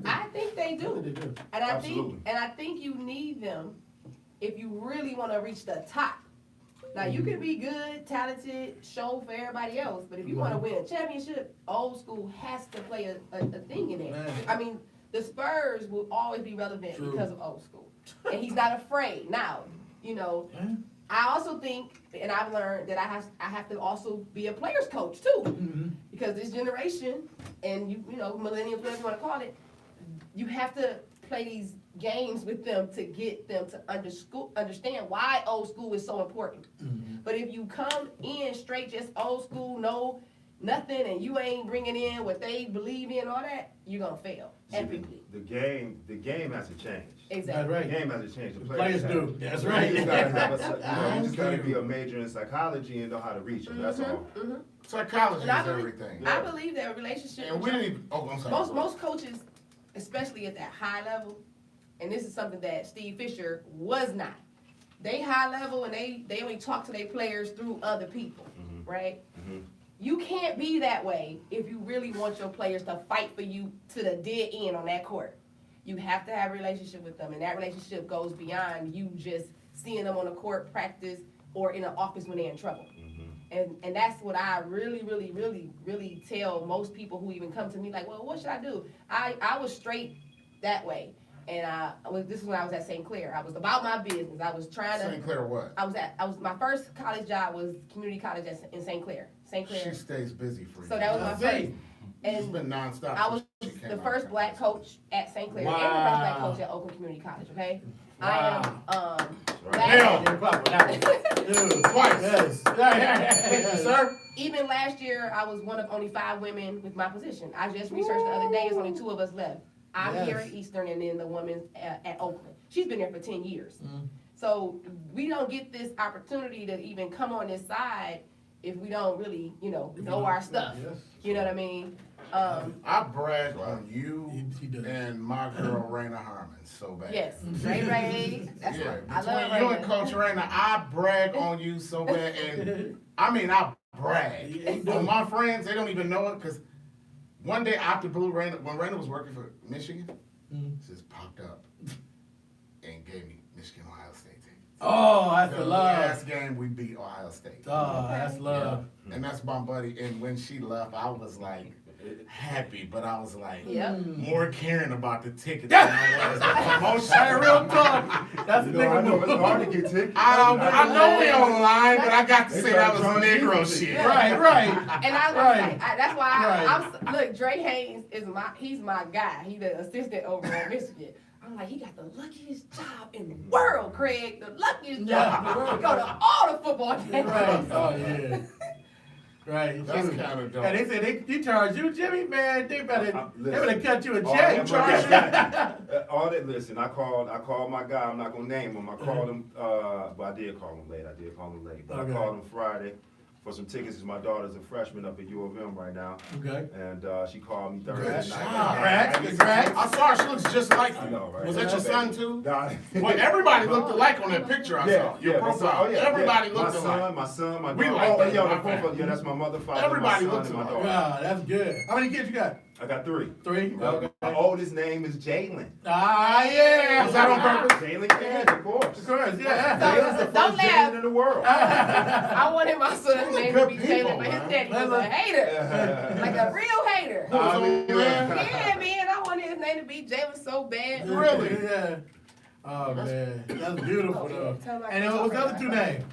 I think they do. They do. And Absolutely. I think you need them if you really want to reach the top. Now you can be good, talented, show for everybody else, but if you want to win a championship, old school has to play a thing in it. Man. I mean, the Spurs will always be relevant True. because of old school, and he's not afraid. Now, you know, I also think, and I've learned that I have to also be a player's coach too, because this generation, and you know, millennials, whatever you want to call it, you have to play these games with them to get them to understand why old school is so important. But if you come in straight just old school, no nothing, and you ain't bringing in what they believe in, all that, you're gonna fail epically. The game has to change. That's Exactly. right. The game has to change. The Players have- do. That's You right. just gotta have you just gotta be a major in psychology and know how to reach them. That's all. Psychology And I is believe, everything. I believe that relationship. And we didn't even, I'm sorry. Most coaches, especially at that high level, and this is something that Steve Fisher was not. They high level and they only talk to their players through other people, right? You can't be that way if you really want your players to fight for you to the dead end on that court. You have to have a relationship with them, and that relationship goes beyond you just seeing them on a court practice or in an office when they're in trouble. And that's what I really, really, really, really tell most people who even come to me like, well, what should I do? I was straight that way. And this is when I was at St. Clair. I was about my business. I was trying to. St. Clair what? My first college job was community college in St. Clair. St. Clair. She stays busy for you. So that was my first. She's And been nonstop. I was since she came the out first there. black coach at St. Clair and the Wow. first black coach at Oakland Community College, okay? Wow. I am, Hell. Yeah, clap for that one. Dude, Twice. Yes. Thank you, sir. even last year, I was one of only 5 women with my position. I just researched the other day, there's only 2 of us left. I'm Yes. here at Eastern and then the woman at Oakland. She's been there for 10 years. Mm. So we don't get this opportunity to even come on this side if we don't really, know our stuff. Yes. You know what I mean? I brag on you He does. and my girl Raina Harmon so bad. Yes, Ray, that's Yeah, right. I between love you Ray. and Coach Raina, I brag on you so bad, and I mean I brag. Yeah, you do. On my friends, they don't even know it because one day out the blue, when Raina was working for Michigan, just popped up and gave me Michigan Ohio State tickets. Oh, that's the The love. last game we beat Ohio State. Oh, that's love. And that's my buddy. And when she left, I was like happy, but I was like Yep. more caring about the tickets than I was the promotion. Hey, real talk. That's the You know, I nigga know move. it's hard to get tickets. I know we online, but I got to They say that was try to Negro charge shit. people. Right, right. And I was Right. like, that's why Right. look, Dre Haynes he's my guy. He's the assistant over at Michigan. I'm like, he got the luckiest job in the world, Craig. The luckiest Yeah. job. He go to all the football games. Right. Oh, yeah. Right. That's Shoot. kind of dope. And they said they charge you, Jimmy, man. They better cut you a All check. that- all that, listen, I called my guy, I'm not gonna name him, I called him, but I did call him late, but Okay. I called him Friday for some tickets, cause my daughter's a freshman up at U of M right now, Okay. and, she called me Thursday Congrats. night. Congrats. I saw her. She looks just like I you. know, right? Was that your son too? Nah. Well, everybody looked alike on that picture I saw. Your my son- profile. Everybody yeah. looked alike. My son, my We daughter. like that, yeah, my my profile, family. yeah, that's my mother, father, Everybody my son, looks and my alike. daughter. Wow, that's good. How many kids you got? I got 3. 3? Okay. My oldest name is Jalen. Ah, yeah. Was that on purpose? Jalen Gantz, of course. Of course, yeah. Jalen's the Don't first laugh. Jalen in the world. I wanted my son's name to good be people, Jalen, but his man. daddy was a hater. Like a real hater. I mean, Yeah, man, I wanted his name to be Jalen so bad. Really? Yeah. Oh, man. That's beautiful, though. Tell my And kids what's the don't other 2 cry. names?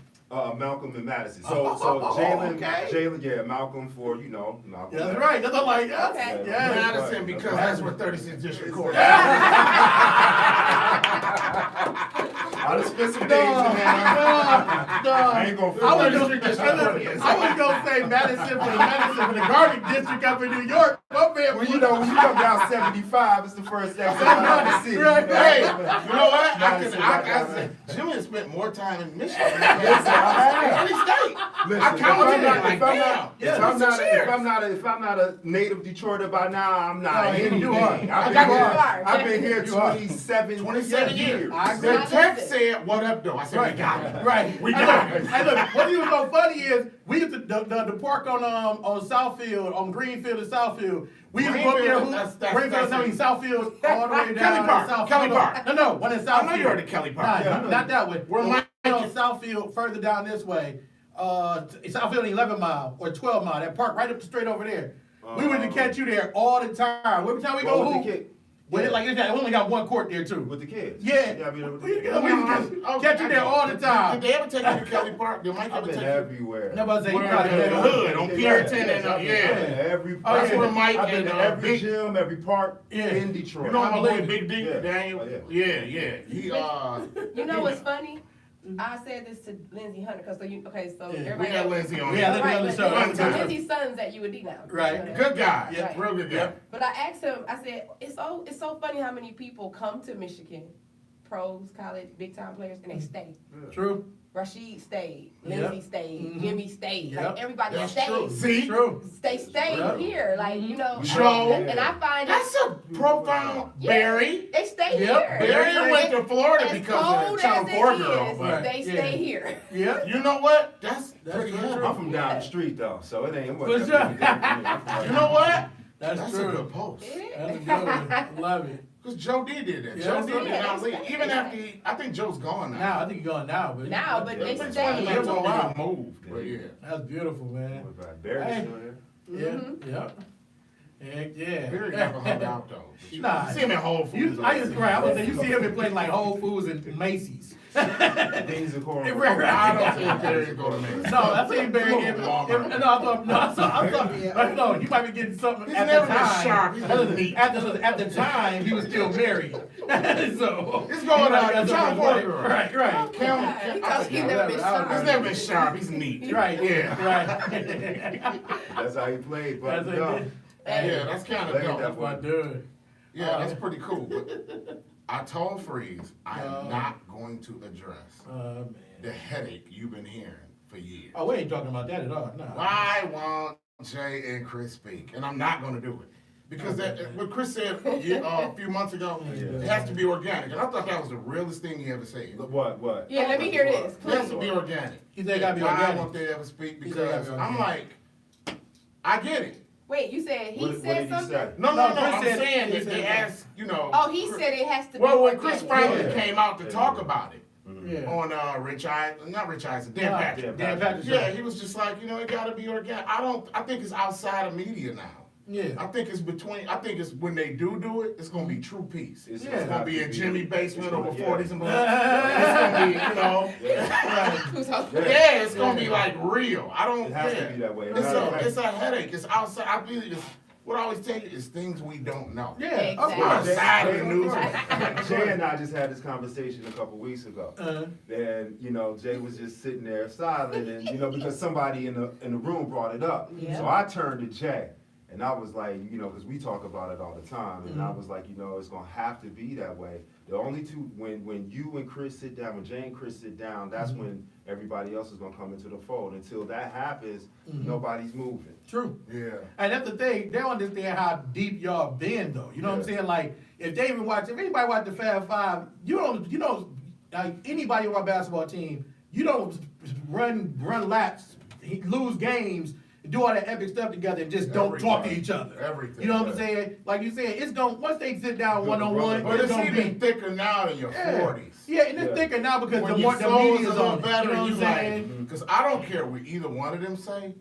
Malcolm and Madison. So Jalen, okay. yeah, Malcolm for, Malcolm. Yeah, that's right. That's all like, yes. Okay. Yes. Madison, because that's where 36th District Court is. I done spent some days in there. I ain't gonna I was District gonna say Madison for the garbage district up in New York. My man, When you come down 75, it's the first exit out of the city. Right. Hey, you know what? Madison, I said, Jimmy has spent more time in Michigan than Yes, sir, I have. any state. Listen, I counted it like, if I'm damn. not, Yeah, if I'm not a native Detroiter by now, I'm not No, anything. you are. I've been here You are. 27 years. I The agree. text said, what up, though? I said, we got it. Right. We Hey, got look, it. Hey, look, what was so funny is we used to the park on Southfield, on Greenfield and Southfield. We used to go up there, Greenfield, that's Greenfield, it. Southfield, all the way down. Kelly Park, Southfield. Kelly Park. No, one in Southfield. I know you heard of Kelly Park. Nah, not that way. Where One Mike- on Southfield, further down this way. Southfield 11 Mile or 12 Mile. That park right up the straight over there. We would to catch you there all the time. Every time we go With the hoop. kid. Well, like we only got one court there too. With the kids. Yeah. I mean, We catch you there all the time. Did they ever take you to Kelly Park? Did Mike I've ever been take you? everywhere. Nobody say you Where probably the had hood on Puritan Yes, and I've been yeah. every. Oh, That's where Mike I've been and to every Big. gym, every park Yeah. in Detroit. You know my boy Big D, Yeah. Daniel? Oh, Yeah, He You know what's funny? I said this to Lindsay Hunter, so Yeah. we everybody got knows. Lindsay on We here. got Lindsay on the show. Right, Fun time. Lindsay's son's at UND now. Right. Good guy. Yeah. Real good guy. Yeah. But I asked him, I said, it's so funny how many people come to Michigan, pros, college, big time players, and they stay. True. Rashid stayed, Yep. Lindsay stayed, Mhm. Jimmy stayed. Yep. Like everybody That's stayed. true. See? True. They stayed Yep. here, like Joe. and I find That's a profound Yeah. Barry. they stay Yep. here. Barry went to Florida As because of cold the Channel as 4 it girl. is, But they Yeah. stay here. Yeah. you know what? That's That's pretty very heavy. true. I'm from down the street though, so it ain't. For sure. You know what? That's That's a true. good post. That's a good one. Love it. Because Joe did that. Yeah, Joe he did did. not leave. Even after I think Joe's gone now. Now, I think he's going now, but Now, but they But stay. Joe told me Wow. he moved. But yeah. That's beautiful, man. What about Barry Hey. still here? Yeah. Heck yeah. Barry never hung out though. Nah. You see him at Whole Foods. I used to cry. I was saying, you see him in places like Whole Foods and Macy's. Things are going Right, right. I don't think Barry go to Macy's. No, I seen Barry in. No, I thought, no, you might be getting something He's at never the been time. sharp. He's been neat. At the time, he was still married. So It's going on. That's John right, Porter. right, right. He's never been sharp. He's never been sharp. He's neat. Right, Yeah. right. That's how he played, but That's no. it. Yeah, that's kind of Look at dope. that That's my dude. Yeah, that's pretty cool. But I told Freeze I am not going to address Man. the headache you've been hearing for years. Oh, we ain't talking about that at all. No. Why won't Jay and Chris speak? And I'm not going to do it. Because what Chris said a few months ago, it has to be organic. And I thought that was the realest thing he ever said. What? Yeah, let me hear this, It has please. to be organic. You think it gotta be Why organic? won't they ever speak? You think it gotta Because be I'm organic? like, I get it. Wait, you said he What did said he something? say? No, No, I'm Chris said- saying he that said they that. asked, you know. Oh, he said it has to be. Well, when Chris organic. finally came out to talk about it Yeah. on not Rich Eisen, Dan Nah, Patrick. Dan Patrick. Yeah, he was just like, it gotta be organic. I think it's outside of media now. Yeah. I think it's when they do it, it's gonna be true peace. It's Yeah. gonna be in Jimmy basement over Yeah. 40s and it's gonna be, Who's hosting? yeah, it's gonna be like real. I don't It has to care. be that way. It's a headache. It's outside. I believe it's what I always tell you is things we don't know. Yeah, of Exactly. course. Outside of the news. Jay and I just had this conversation a couple weeks ago. And Jay was just sitting there silent, and because somebody in the room brought it up. Yeah. So I turned to Jay, and I was like, because we talk about it all the time, and I was like, it's gonna have to be that way. The only two, when you and Chris sit down, when Jay and Chris sit down, that's when everybody else is gonna come into the fold. Until that happens, nobody's moving. True. Yeah. And that's the thing, they don't understand how deep y'all been though. You know what I'm Yeah. saying? Like, if anybody watch the Fab Five, like anybody on our basketball team, you don't run laps, lose games, do all that epic stuff together and just don't talk to each other. Everything. You know what I'm saying? Like you said, it's going once they sit down one-on-one, But it's gonna even be thicker now in your 40s. Yeah, and it's Yeah. thicker now because When the your more the soul is media's a little on it. better, You know what you I'm like, saying? because I don't care what either one of them say.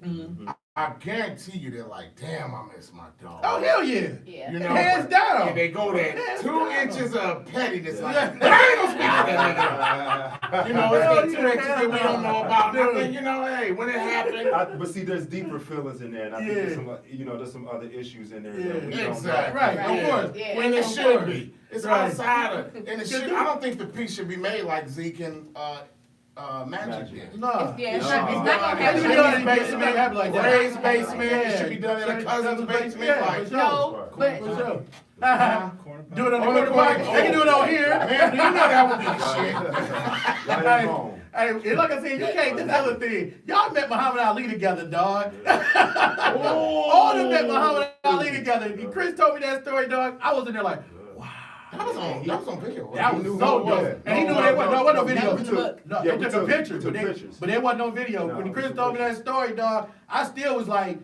I guarantee you they're like, damn, I miss my dog. Oh hell yeah. Yeah. You know, Hands but- down. And they go that Hands 2 down. inches of pettiness. Like, Yeah. but I ain't gonna speak to that nigga. It's Hell that 2 yeah. inches that we don't know about. And I Dude. think, hey, when it happened. But see, there's deeper feelings in there, and I think there's there's some other issues in there that we don't know. Exactly. Right, Yeah. of course. Yeah. When it Of should course. be. It's Right. outside of, and it should, I don't think the piece should be made like Zeke and Magic Magic. did. No. Yeah, it's It not, should it's be not done gonna in It should happen. be done in like the basement, happen like that. Ray's basement, it should be done in a cousin's basement, Yeah, like. for sure. No, but For sure. Do it on the On the corner pocket. corner. They can do it on here. Man, do you know that would be the shit? Y'all ain't home. Hey, and like I said, you can't. This other thing. Y'all met Muhammad Ali together, dog. All of them met Muhammad Ali together. And Chris told me that story, dog. I was in there like, wow. That was on video. That was You knew so who it was. dope. And he knew there wasn't no video. we took- No, yeah, they we took a took- picture, we took pictures. but there wasn't no video. No, When we Chris took told me that pictures. story, dog, I still was like,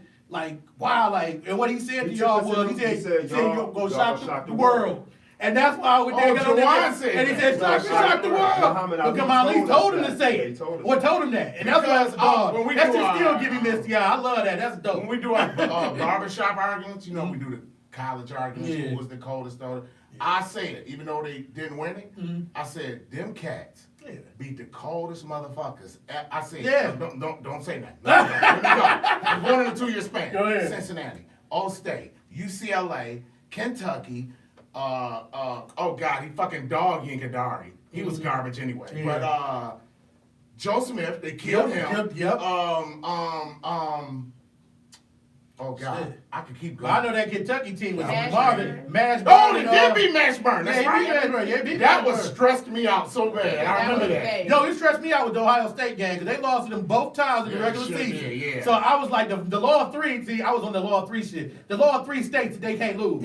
wow, like, and what he said to He y'all took us was, in, he he said, said, y'all go shock shock the the world. And that's why I went there. Oh, got on there, Jawan said and he that. said, shock the world. Muhammad Ali Because Ali told told us him to that. say Yeah, it. he told us Or that. told him that. And that's Because, why, when we that do should still our- give me misty eye. I love that. That's dope. When we do our barbershop arguments, we do the college arguments, Yeah. who was the coldest starter. I said, even though they didn't win it, I said, them cats Yeah. beat the coldest motherfuckers. I said, Yeah. don't say that. No, here we go. 1 and 2 year span. Go ahead. Cincinnati, All State, UCLA, Kentucky. Oh God, he fucking dog Yinkadari. He was garbage anyway. Yeah. But Joe Smith, they killed him. Yep. Oh God, Shit. I could keep But I going. know that Kentucky team was Mash Marvin. Burn. Mash Oh, Burn, they did beat Mashburn. That's Yeah, he right. beat Mashburn. Yeah, he beat That was Mashburn. stressed me out so bad. I remember that. Yo, it stressed me out with the Ohio State game because they lost to them both times in the Yeah, regular sure season. did, yeah. So I was like, the law of three. See, I was on the law of three shit. The law of three states that they can't lose.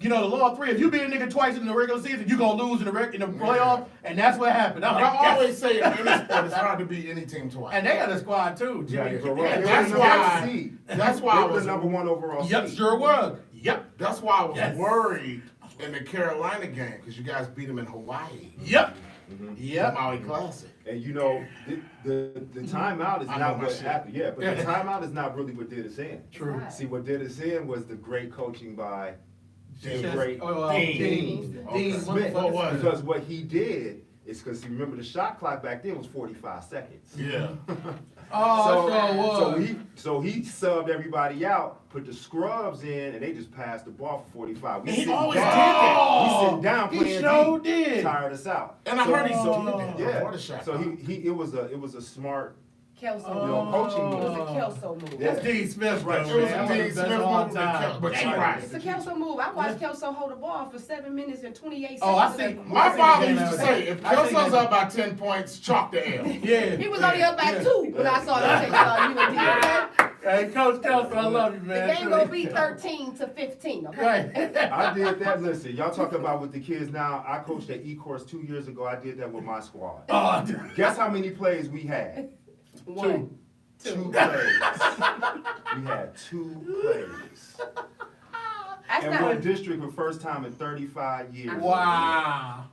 The law of three. If you beat a nigga twice in the regular season, you gonna lose in the playoff, and that's what happened. I'm But like, I yes. always say in any sport, it's hard to beat any team twice. And they had a squad too. Yeah, Jimmy. you're right. And They that's were the why- number 1 seed. That's why They I were was the number 1 overall Yep, seed. sure was. Yep. That's why I was Yes. worried in the Carolina game, because you guys beat them in Hawaii. Yep. The Yep. Maui Classic. And you know, the timeout is I know not my what shit. happened. Yeah, but the timeout is not really what did us in. True. Right. See, what did us in was the great coaching by the Just- great Dean. Okay. Dean. Smith. What was it? Because what he did is because you remember the shot clock back then was 45 seconds. Yeah. Oh, sure was. So he subbed everybody out, put the scrubs in, and they just passed the ball for 45. We He sitting always down, did that. We sitting down He playing sure D. did. Tired us out. And I heard he so, did that yeah. before the shot. So it was a smart Kelso you know, move. coaching It move. was a Kelso move. Yeah. That's Dean Smith, Right. though, It was man. a One of Dean the best Smith of all move, time. but you're right. It's a Kelso move. I watched Kelso hold the ball for 7 minutes and 28 seconds. Oh, I see. My father used to I say, if think Kelso's that- up by 10 points, chalk the L. Yeah. He was only up by 2 when I saw that. You and D. Hey, Coach Kelso, I love you, The man. game gonna be 13-15. Okay. Right. I did that. Listen, y'all talk about with the kids now. I coached at E-Course 2 years ago. I did that with my squad. Oh, Guess how many plays we had? One. 2 plays. We had 2 plays. That's And not. we're a district for first time in 35 years. wow.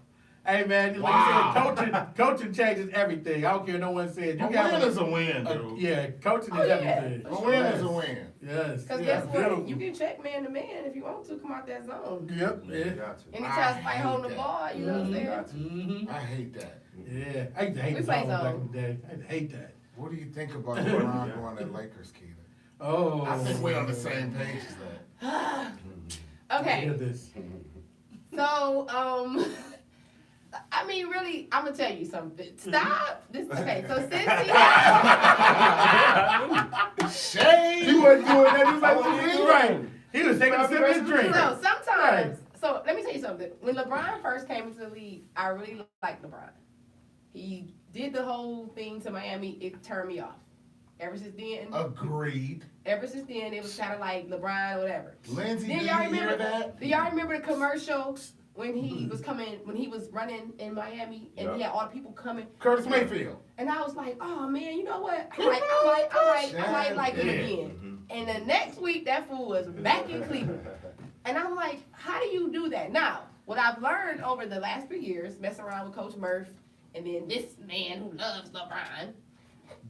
Hey, man, like Wow. you said, coaching changes everything. I don't care no one said. A You got win is a win, a- dude. yeah, coaching Oh, is yeah. everything. A win is a win. Yes. Because yeah, guess what? beautiful. You can check man to man if you want to come out that zone. Yep, You yeah. got to. Anytime I somebody hate holding the that. ball, you know what I'm saying? Got to. Mm-hmm. I hate that. Yeah, I used to hate We the play zone back zone. in the day. I used to hate that. What do you think about LeBron going to Lakers, Keita? Oh. I think we're on the same page as that. I Okay, hear this. so I mean, really, I'm gonna tell you something. Stop. This okay. So since Shade! He wasn't doing that. He was like, what He's right. He was taking a sip of his drink. so sometimes, so let me tell you something. When LeBron first came into the league, I really liked LeBron. He did the whole thing to Miami. It turned me off. Ever since then, Agreed. it was kind of like LeBron, whatever. Lindsay, Then did y'all you hear remember that? Do y'all remember the commercial when he was running in Miami and he had all the people coming? Curtis Mayfield. And I was like, oh man, you know what? I might like him Yeah. again. And the next week, that fool was back in Cleveland. And I'm like, how do you do that? Now, what I've learned over the last few years, messing around with Coach Murph, and then this man who loves LeBron,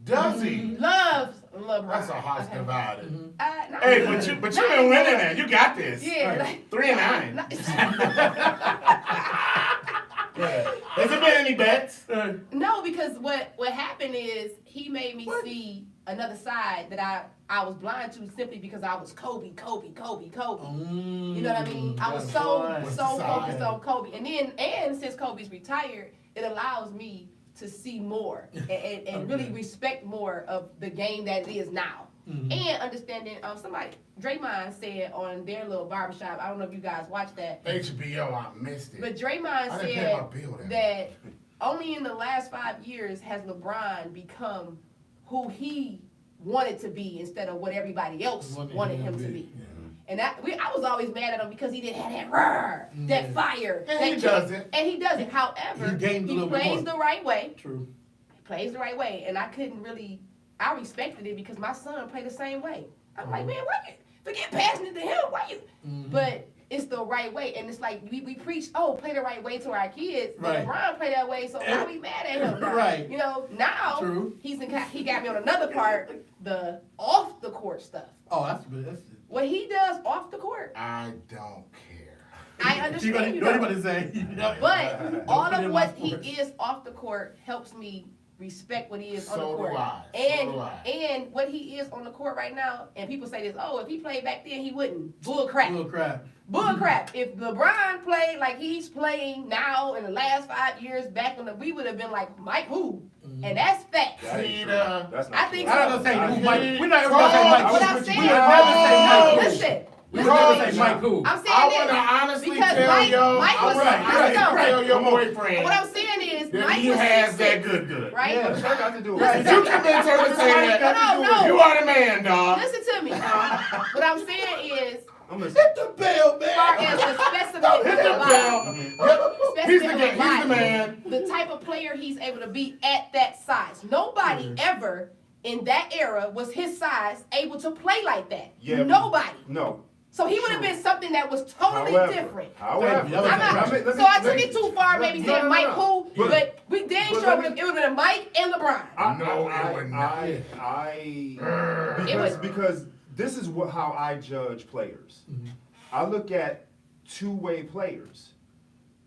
Does he? loves LeBron. That's a house Okay. divided. Not Hey, really. but you Not been even winning like- that. You got this. Yeah. Like, 3-9. not- Yeah. Has there been any bets? No, because what happened is he made me see another side that I was blind to simply because I was Kobe. You know what I mean? I was so What's the side? focused on Kobe. And since Kobe's retired, it allows me to see more and really respect more of the game that it is now. And understanding Draymond said on their little barbershop, I don't know if you guys watched that, HBO, I missed it. but Draymond I didn't pay my said bill then. that only in the last 5 years has LeBron become who he wanted to be instead of what everybody else wanted him to be. And I was always mad at him because he didn't have that roar, that fire. And that he kick. doesn't. And he doesn't. However, He gained a little bit plays more. the right way. True. He plays the right way. And I respected it because my son played the same way. I'm like, man, why you forget passing it to him? Why you? But it's the right way. And it's like we preach, play the right way to our kids. Right. But LeBron play that way, so why we mad at him now? Right. You know, now True. he got me on another part, the off the court stuff. Oh, that's good. That's good. What he does off the court, I don't care. I understand you don't. to say. But all put it of in what my he sports. is off the court helps me respect what he is on the So court. do I. And So do I. and what he is on the court right now, and people say this, if he played back then, he wouldn't. Bull crap. Bull crap. Bull crap. If LeBron played like he's playing now in the last 5 years back when we would have been like, Mike who? And that's facts. That ain't true. Keita. That's not I true. think I don't so. say I- who Mike. We're not ever gonna say Mike. What I'm We saying, would never say Mike. listen. We would never say Mike who. I'm saying I this want to honestly because tell Mike I was want to no. tell your boyfriend What I'm saying is that Mike he was has 6'6", that good. right? Yeah. What's that got to do with Listen it? to You me. convinced her to say that. No. You are the man, dog. Listen to me. What I'm saying is, I'm gonna Hit the bell, as far man. as the specimen Don't of hit the the body, bell. Yep. He's the specimen guy. of He's the body, man. the type of player he's able to be at that size. Nobody ever in that era was his size able to play like that. Yeah, Nobody. No. So he would have been something that was totally different. However, I'm not, so I took it too far, maybe saying no, Mike no. who, but we damn sure it would have been a Mike and LeBron. No, it would not. Because this is how I judge players. I look at two-way players.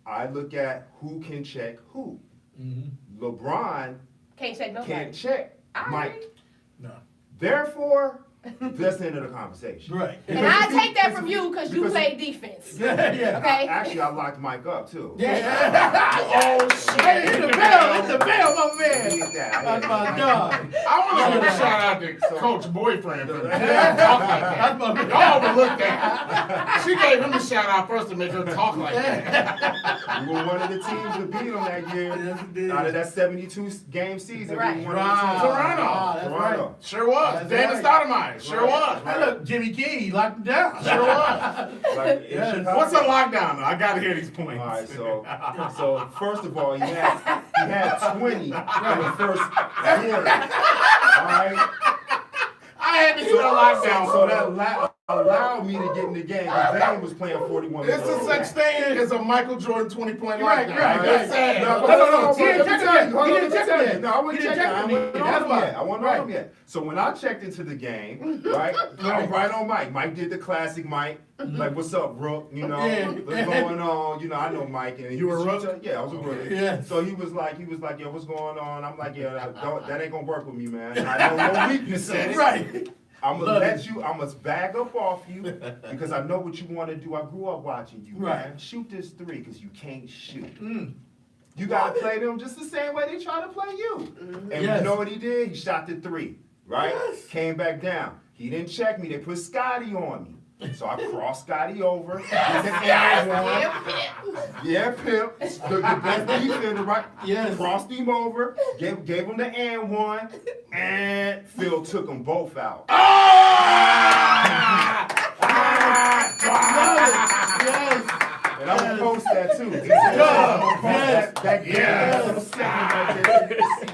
I look at who can check who. LeBron Can't check nobody. can't check I Mike. agree. No. Therefore, that's the end of the conversation. Right. And I take that from you because you play defense. Yeah. Okay? Actually, I locked Mike up too. Oh shit! It's the bell, my man. Did that. That's my dog. I want to give a shout out to Coach Boyfriend for talk like that. That's my man. Y'all overlooked that. She gave him a shout out first to make her talk like that. We were one of the teams to beat them that year. Yes, it did. Out of that 72 game season, Right. we were one of the teams. Toronto. Ah, that's Toronto. right. Sure was. That's Dennis right. Stoudemire. Sure was. Hey, look, Jimmy King, he locked him down. Sure was. Like, in Yes. Chicago. What's a lockdown though? I gotta hear these points. All right, so first of all, he had 20 in the first quarter. All right, I had to hear a lockdown. so that allowed me to get in the game. The game was playing 41 It's minutes. the such thing as a Michael Jordan 20-point Right, lockdown. right, That's right. sad. No, He didn't check him yet. Hold He on, didn't let me check tell him you. yet. No, I wasn't He didn't checking. check I him wasn't yet. on That's him why. yet. I wasn't on him yet. So when I checked into the game, right, I'm right on Mike. Mike did the classic Mike. Like, what's up, Rook? You know, Yeah. what's going on? You know, I know Mike. And You were Rook? Yeah, I was a Rook. Yeah. So he was like, yo, what's going on? I'm like, yeah, that ain't gonna work with me, man. I know no weaknesses. Right. I'm gonna Love let it. you, I'm gonna bag up off you because I know what you want to do. I grew up watching you, Right. man. Shoot this three because you can't shoot. Mm. You gotta play them just the same way they try to play you. And Yes. you know what he did? He shot the three, right? Yes. Came back down. He didn't check me. They put Scotty on me. So I crossed Scotty over. Did the and one. Yeah, Pip. The best defender, right? Yes. Crossed him over. Gave him the and one. And Phil took them both out. Yes. And I'm gonna post that too. Yes. That game. Yes.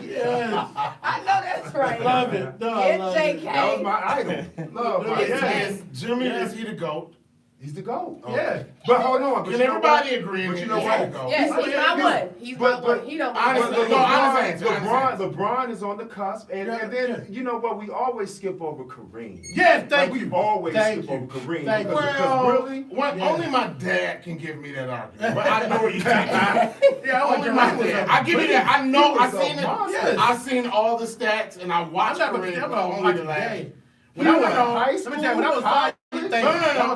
Yes. I know that's right. Love it. No, I Get love JK. it. That was my idol. Love my Yes. idol. Is Jimmy, Yes. is he the GOAT? He's the GOAT. Yeah. But hold on. But Can you know everybody what? agree? But you know he's what? the GOAT? Yes, But- he's my one. He's but- my one. He don't honestly, want no, to. honestly, LeBron is on the cusp, and Yeah, then yeah. you know what? We always skip over Kareem. Yes, Like, thank we you. always Thank skip you. over Kareem Thank you. because Well, really, Yeah. only my dad can give me that argument. But I know what you're saying. Yeah, I want Only your my was dad. a I give you that. I know. he I was a seen it. monster. Yes. I seen all the stats, and I I'm watched not Kareem. gonna but only watch the the last. game. He When I was was in high let me tell you, when I was school, 5,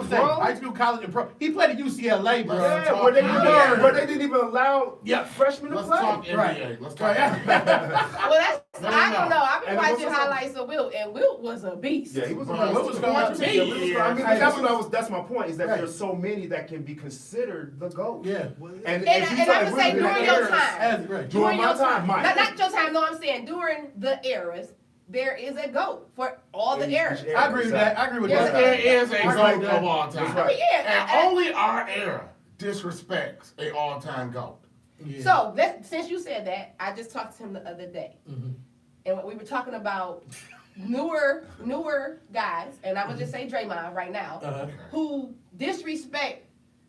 No. high school, college, and pro. He played at UCLA, bro. yeah, but they, Learn. but they didn't even allow Yeah. freshmen to Let's play. talk NBA. Right. Let's talk. Right. Well, that's, No, I no. don't know. I've been And it watching wasn't highlights of Wilt, and Wilt was a beast. Yeah, he was a Bro, monster. what was going to Yeah, be? we was- I mean, Right. that's my point. Is that Right. there's so many that can be considered the GOAT. Yeah. And And if you I would say really during the your eras- time. That's right. During my your time, Mike. Not your time. No, I'm saying during the eras, there is a GOAT for all the eras. Each era, I agree with that. I agree with Yes, that. There is a That's GOAT right. of all time. That's I right. mean, yeah. And only our era disrespects a all-time GOAT. Yeah. So since you said that, I just talked to him the other day, and we were talking about newer guys, and I'm gonna just say Draymond right now, Uh-huh. who disrespect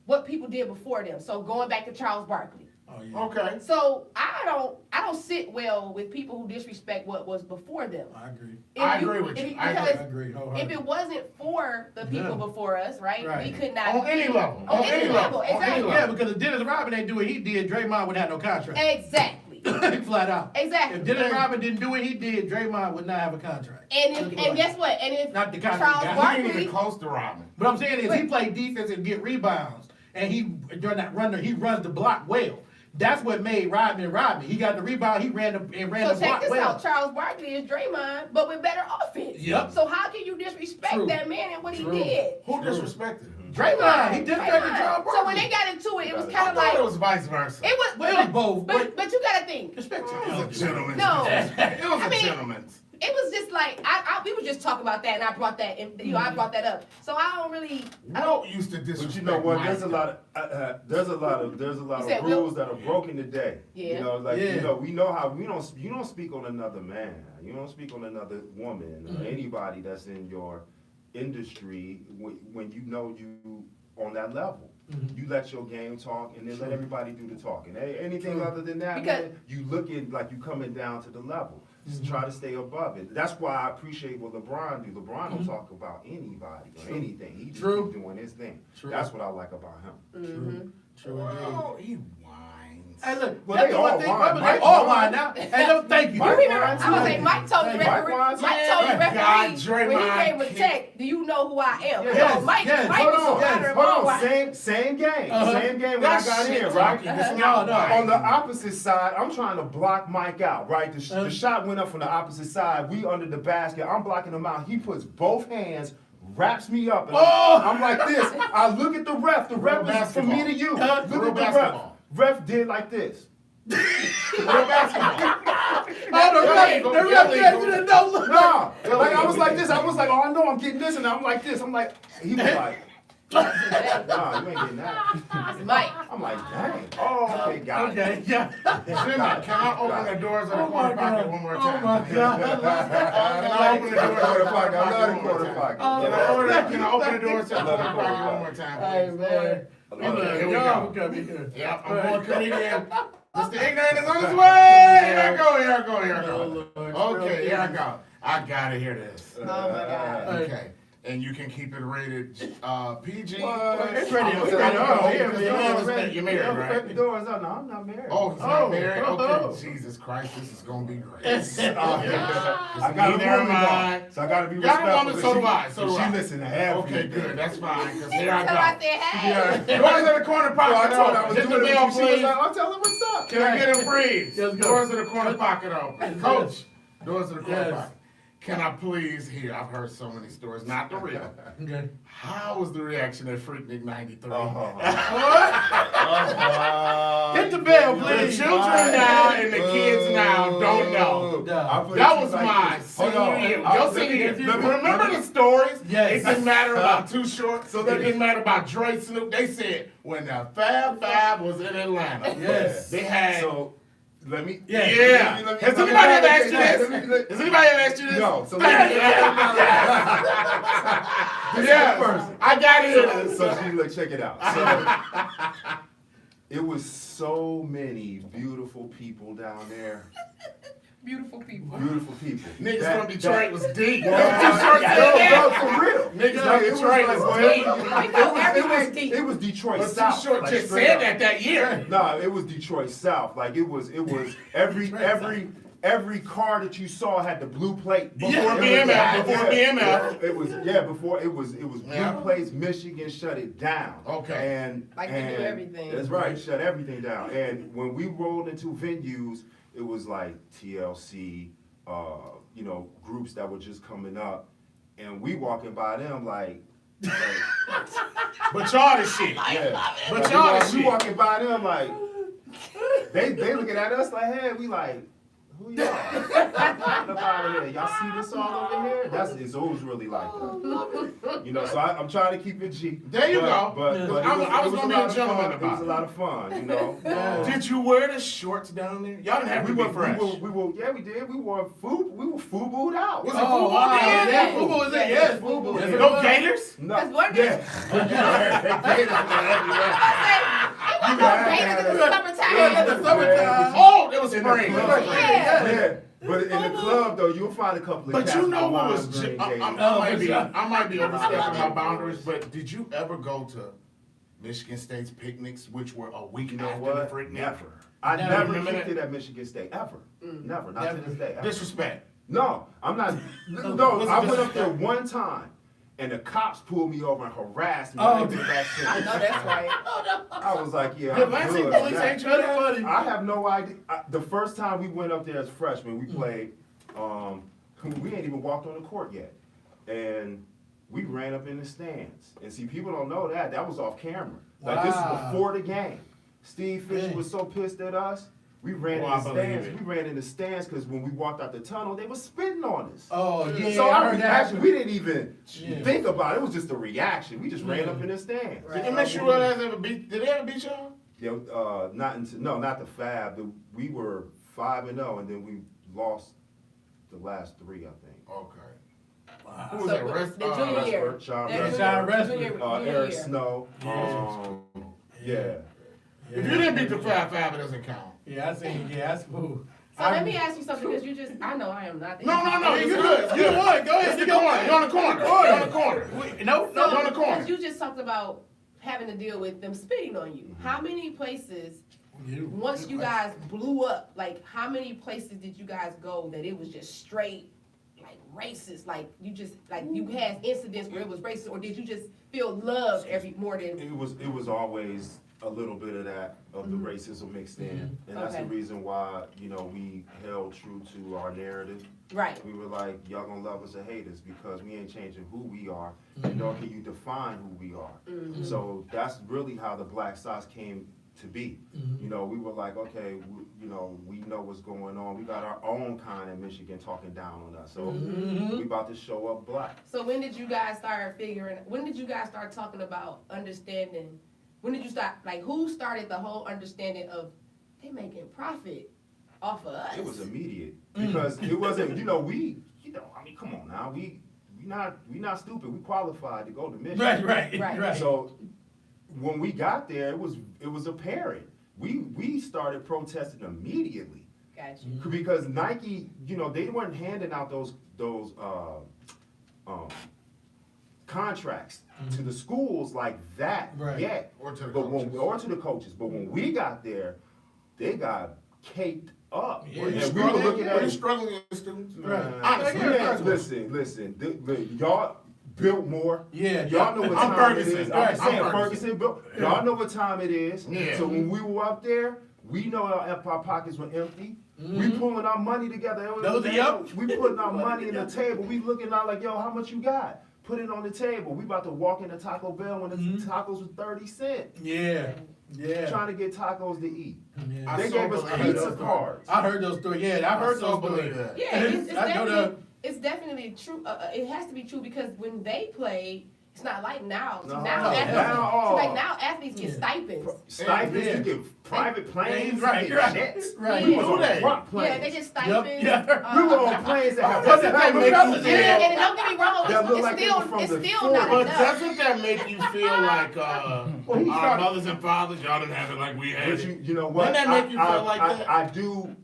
what people did before them. So going back to Charles Barkley. Oh, yeah. Okay. So I don't sit well with people who disrespect what was before them. I agree. I agree with you. I I Because agree. if wholeheartedly. it wasn't for the people Yeah. before us, right, Right. we could not On any level. On any level, exactly. Yeah, because if Dennis Rodman ain't do what he did, Draymond would have no contract. Exactly. Flat out. Exactly. If Dennis Rodman didn't do what he did, Draymond would not have a contract. And guess what? And if Not the contract Charles guy. He ain't Barkley, even close to Rodman. What I'm saying is he Wait. played defense and get rebounds, and he during that run he runs the block well. That's what made Rodman Rodman. He got the rebound, he ran so the check block this well. out. Charles Barkley is Draymond, but with better offense. Yep. So how can you disrespect True. that man and what True. he did? Who disrespected him? Draymond, he disrespected Draymond. Charles Barkley. So when they got into it, it was I kind of thought like it was vice versa. it was. Well, it was both, But you gotta think. respect It to was a gentleman's. No. It was I a mean- gentleman's. It was just like we were just talking about that, and I brought that, and I brought that up. So I don't really. Wilt used to disrespect. But you know what? Mike. There's a lot of You said of Wilt? rules that are broken today. Yeah. You know, like Yeah. you know, we know how you don't speak on another man. You don't speak on another woman or anybody that's in your industry when you know you on that level. You let your game talk and then let everybody do the talking. Anything other than that, man, you looking like you coming down to the level. Just try to stay above it. That's why I appreciate what LeBron do. LeBron don't talk about anybody or anything. He just keep doing his thing. That's what I like about him. True. Oh, he whines. Hey, look, Well, they all whine. They all whine now. Hey, no, thank you. You remember, I was saying, Mike told the referee, Mike told the God, referee, when he Draymond came with tech, do you know who I am? Yes, So Mike yes, was the Hold on. Same game. Same game when I got here, right? On the opposite side, I'm trying to block Mike out, right? The shot went up from the opposite side. We under the basket. I'm blocking him out. He puts both hands, wraps me up, and I'm like this. I look at the ref. The ref is from me to you. Look at the ref. Ref did like this. Real basketball. The ref didn't know. Nah, like I was like this. I was like, oh, I know I'm getting this, and I'm like this. I'm like, he was like, nah, you ain't getting that. It's Mike. I'm like, dang. Oh, okay, got it. Okay, yeah. Jimmy, can I open the doors of the corner pocket one more time? Oh my God. Can I open the doors of the Quarter corner pocket. I love the pocket one more quarter time? pocket. Can I open the doors to the corner pocket one more time, Hey, please? man. Okay, here we Y'all go. come here. Yep, I'm going comedian. Mr. Ignorant is on his way. Here I go. Okay, here I go. I gotta hear this. Oh my God. Okay. And you can keep it rated PG. It's ready. Oh, It's ready. oh, Oh, you're married, right? The doors up. No, I'm not married. Oh, he's not married? oh. Okay, Jesus Christ, this is gonna be great. I got a Never woman, mind. though, so I gotta be Got a respectful. woman, so do I, so do She I. listen to everything. Okay, good, that's fine, because here Until I I go. said, hey. Doors in the corner Well, I pocket told her I open. was Hit the doing it. bell, She was please. like, I'll tell her what's up. Can I get him freeze? Let's go. Doors in the corner pocket open. Coach, doors in the corner Yes. pocket. Can I please hear, I've heard so many stories, not the real. Okay. How was the reaction at Freaknik 93? Hit the bell, The please. children now and the kids now don't know. That was my senior year. Your senior year. Remember the stories? Yes. It didn't matter about Too Short. So it didn't matter about Dre Snoop. They said when the Fab Five was in Atlanta, Yes. they had. So, let me. Yeah. Let me- Has anybody ever asked you this? Has anybody ever asked you this? No. So Yeah. I got it. So she look, check it out. So, it was so many beautiful people down there. Beautiful people. Beautiful people. Niggas from Detroit was deep. No, That for real. Niggas Like, from it was Detroit like, was well, deep. it was Detroit But Too South. Short like, just straight said up. that year. No, it was Detroit South. Like it was every car that you saw had the blue plate. Before It was- BMF, before BMF. It was before it was Yeah. blue plates. Michigan shut it down. Okay. And Like they do everything. That's right, shut everything down. And when we rolled into venues, it was like TLC, groups that were just coming up, and we walking by them like But y'all the shit. yeah. But Like, y'all the we shit. walking by them like they looking at us like, hey, we like, who y'all? Get up out of here. Y'all see this all over here? It's always really like that. So I'm trying to keep it G. There you go. But I was gonna be a gentleman It about was a it. lot of fun, Did you wear the shorts down there? Y'all didn't have to be fresh. Yeah, we did. We were FUBU'd out. Was it Oh, FUBU wow. then? Yeah, FUBU was it? Yes, FUBU. Yes, Yeah. No gators? No. That's what You Gators in the summertime. In the summertime. Oh, it was spring. Yeah. Yeah, but in the club though, you'll find a couple of But cats you know with what lines was? green gators. I might be overstepping my boundaries, but did you ever go to Michigan State's picnics, which were a week You know after what? the Freaknik? Never. I Never. never Remember kicked that? it at Michigan State ever. Never. Not Never. to this day. Ever. Disrespect. No, I'm not. No, Was it I went up disrespect? there one time, and the cops pulled me over and harassed me. Oh, I did that shit. I know that's right. I was like, yeah, Did I'm Lansing good. police Now, ain't you that? I have no idea. The first time we went up there as freshmen, we played. We ain't even walked on the court yet, and we ran up in the stands. And see, people don't know that. That was off camera. Like this is Wow. before the game. Steve Fisher Yeah. was so pissed at us. We ran Oh, in I the believe stands. it. We ran in the stands because when we walked out the tunnel, they were spitting on us. Oh, yeah. So I our heard that. reaction, we didn't even Yeah. think about it. It was just a reaction. We just ran Yeah. up in the stands. Right. Did Miss Ruelas ever beat? Did they ever beat y'all? Yeah, not the Fab. We were 5-0, and then we lost the last 3, I think. Okay. Who was So that? the junior year. Sean That Restford, junior- junior Eric year. Snow, yeah. If you didn't beat the 5-5, it doesn't count. Yeah, I seen, yeah, that's cool. So let me ask you something, because you just, I know I am not the. No, easiest you're person. good. You won, go ahead. It's the corner. You're on the corner. You're on the corner. No, So, You're on the corner. because you just talked about having to deal with them spitting on you. How many places, once you guys blew up, like, how many places did you guys go that it was just straight, like, racist? Like, you just, like, you had incidents where it was racist, or did you just feel loved more than? It was always a little bit of that, of the racism mixed in. And that's the Okay. reason why, we held true to our narrative. Right. We were like, y'all gonna love us or hate us because we ain't changing who we are, and nor can you define who we are. So that's really how the Black Sox came to be. We were like, okay, we know what's going on. We got our own kind in Michigan talking down on us. So we about to show up black. So when did you guys start talking about understanding? When did you start, like, who started the whole understanding of they making profit off of us? It was immediate because it wasn't, come on now, we not stupid. We qualified to go to Michigan. Right. So when we got there, it was apparent. We started protesting immediately Got you. because Nike, they weren't handing out those contracts to the schools like that yet, Or to the but coaches. or to the coaches. But when we got there, they got caked up. Yeah. Were you And we were looking Were you at struggling with students? Right. Honestly, listen. Y'all built more. Yeah, Y'all know what I'm time it Ferguson. is. Right, I'm saying I'm Ferguson. Ferguson built. Y'all know what time it is. Yeah. So when we were up there, we know our pockets were empty. We pulling our money together. We putting our money in the table. We looking out like, yo, how much you got? Put it on the table. We about to walk into Taco Bell when the tacos was 30 cents. Yeah. Trying to get tacos to eat. Yeah. They I gave so us believe pizza that. cards. I heard those stories. Yeah, I heard so those believe stories. that. Yeah, I it's definitely true. It has to be true because when they played, it's not like now. No, now athletes get stipends. Stipends, Yeah. you get private planes, Right, you get right, jets. right. We was on Yeah. rock Yeah, planes. they get stipends. Yeah. We were on planes that have Doesn't that make you And, feel? and don't get me wrong, That look it's like they still were from it's the still not 40s. But enough. doesn't that make you feel like our started- mothers and fathers, y'all didn't have it like we had But it? you know what? Didn't that make you feel like that? I do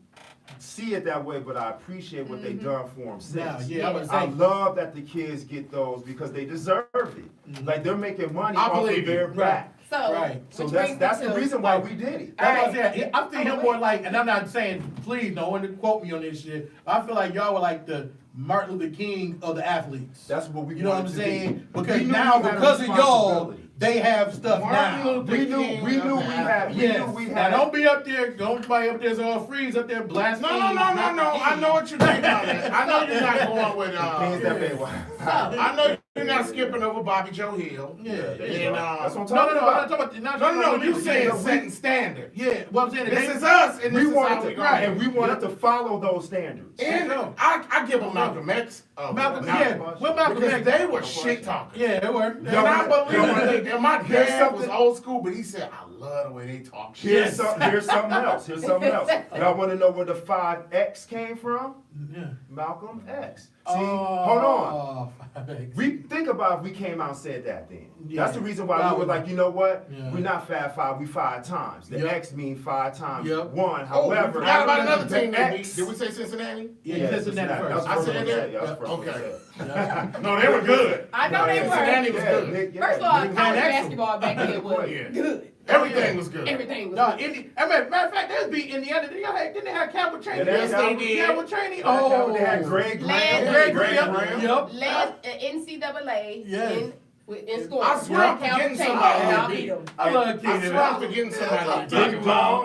see it that way, but I appreciate what they done for them Now, since. yeah, I would I say. love that the kids get those because they deserve it. Like they're making money I off of believe their you. back. So, Right. So which that's brings that's me the to- reason why we did it. That's what I'm Alright. saying. I feel him more like, and I'm not saying, please, no one to quote me on this shit. I feel like y'all were like the Martin Luther King of the athletes. That's what we You know what I'm wanted to saying? be. Because We knew now, we had a because of y'all, responsibility. they have stuff Martin now. Luther We knew King we of knew the we had we Yes. knew we Now had don't be up there, don't be up there on freeze up there blaspheming. No. I know what you're thinking about it. I know you're not going with. things that they were. I know you're not skipping over Bobby Joe Hill. Yeah. And, That's what I'm No, talking I'm about. not talking about. No, you saying Yeah, setting standards. Yeah, what I'm saying This is us, and this We is how wanted we to, go. and we wanted to follow those standards. And I give them Malcolm X. Malcolm, yeah, what Malcolm Because X? they were shit talking. Yeah, they were. And I believe it. And my There's dad was something- old school, but he said, I love the way they talk shit. Here's something else. Y'all want to know where the 5X came from? Yeah. Malcolm X. See, hold on. 5X. We think about if we came out and said that then. Yeah. That's the reason why we were like, you know what? We're not Fab Five, we 5 times. The Yep. X mean 5 times. Yep. 1, Oh, we however. forgot about another the team they beat. X- Did we say Cincinnati? Yeah, you said Cincinnati That's first. the I first said one it we there? Yeah, that's the first one we Okay. said. Yeah. No, they were good. I know they were. Cincinnati was Yeah, good. Nick, yeah. First of all, Nick college Van Exel. basketball back then was Yeah. good. Everything was good. Everything was No, good. matter of fact, they beat Indiana. Didn't they have Campbell training? Yes, they did. Campbell training. They had Greg Last- Graham. Greg Graham. Graham. Yep. Led NCAA Yes. in scoring. I swear I'm Campbell forgetting Taylor, somebody and that y'all beat beat 'em. I love I Keenan. swear I'm forgetting somebody. Big Ball.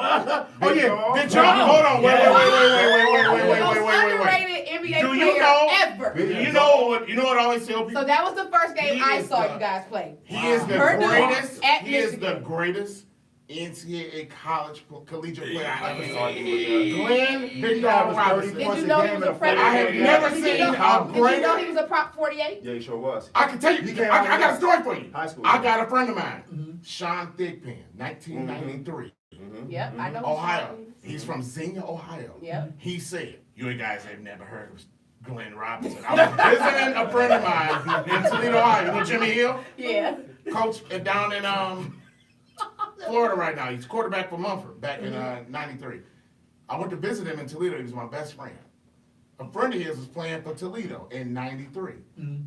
Oh yeah, Ball. Big John, John. hold on, wait. The most Wait. underrated NBA Do you player know- ever. You know what I always tell people? So that was the first game He I is saw the- you guys play. He is the Purdue greatest. at He is the Michigan. greatest NCAA college collegiate player I ever I saw. can argue with Glenn He Big Dog averaged 30 Robinson. Did points you a know he game was in a a freshman? I have never Did you seen know- a Did you know greater. he was a prop 48? Yeah, he sure was. I can tell you. He came I out got a story for you. High school. I got a friend of mine, Sean Thigpen, 1993, Yep, I know. who Ohio. she is. He's from Xenia, Ohio. Yep. He said, "You guys have never heard of Glenn Robinson. I was visiting a friend of mine in Toledo, Ohio. You know Jimmy Hill? Yeah. Coach down in Florida right now. He's quarterback for Mumford back in '93. I went to visit him in Toledo. He was my best friend. A friend of his was playing for Toledo in '93.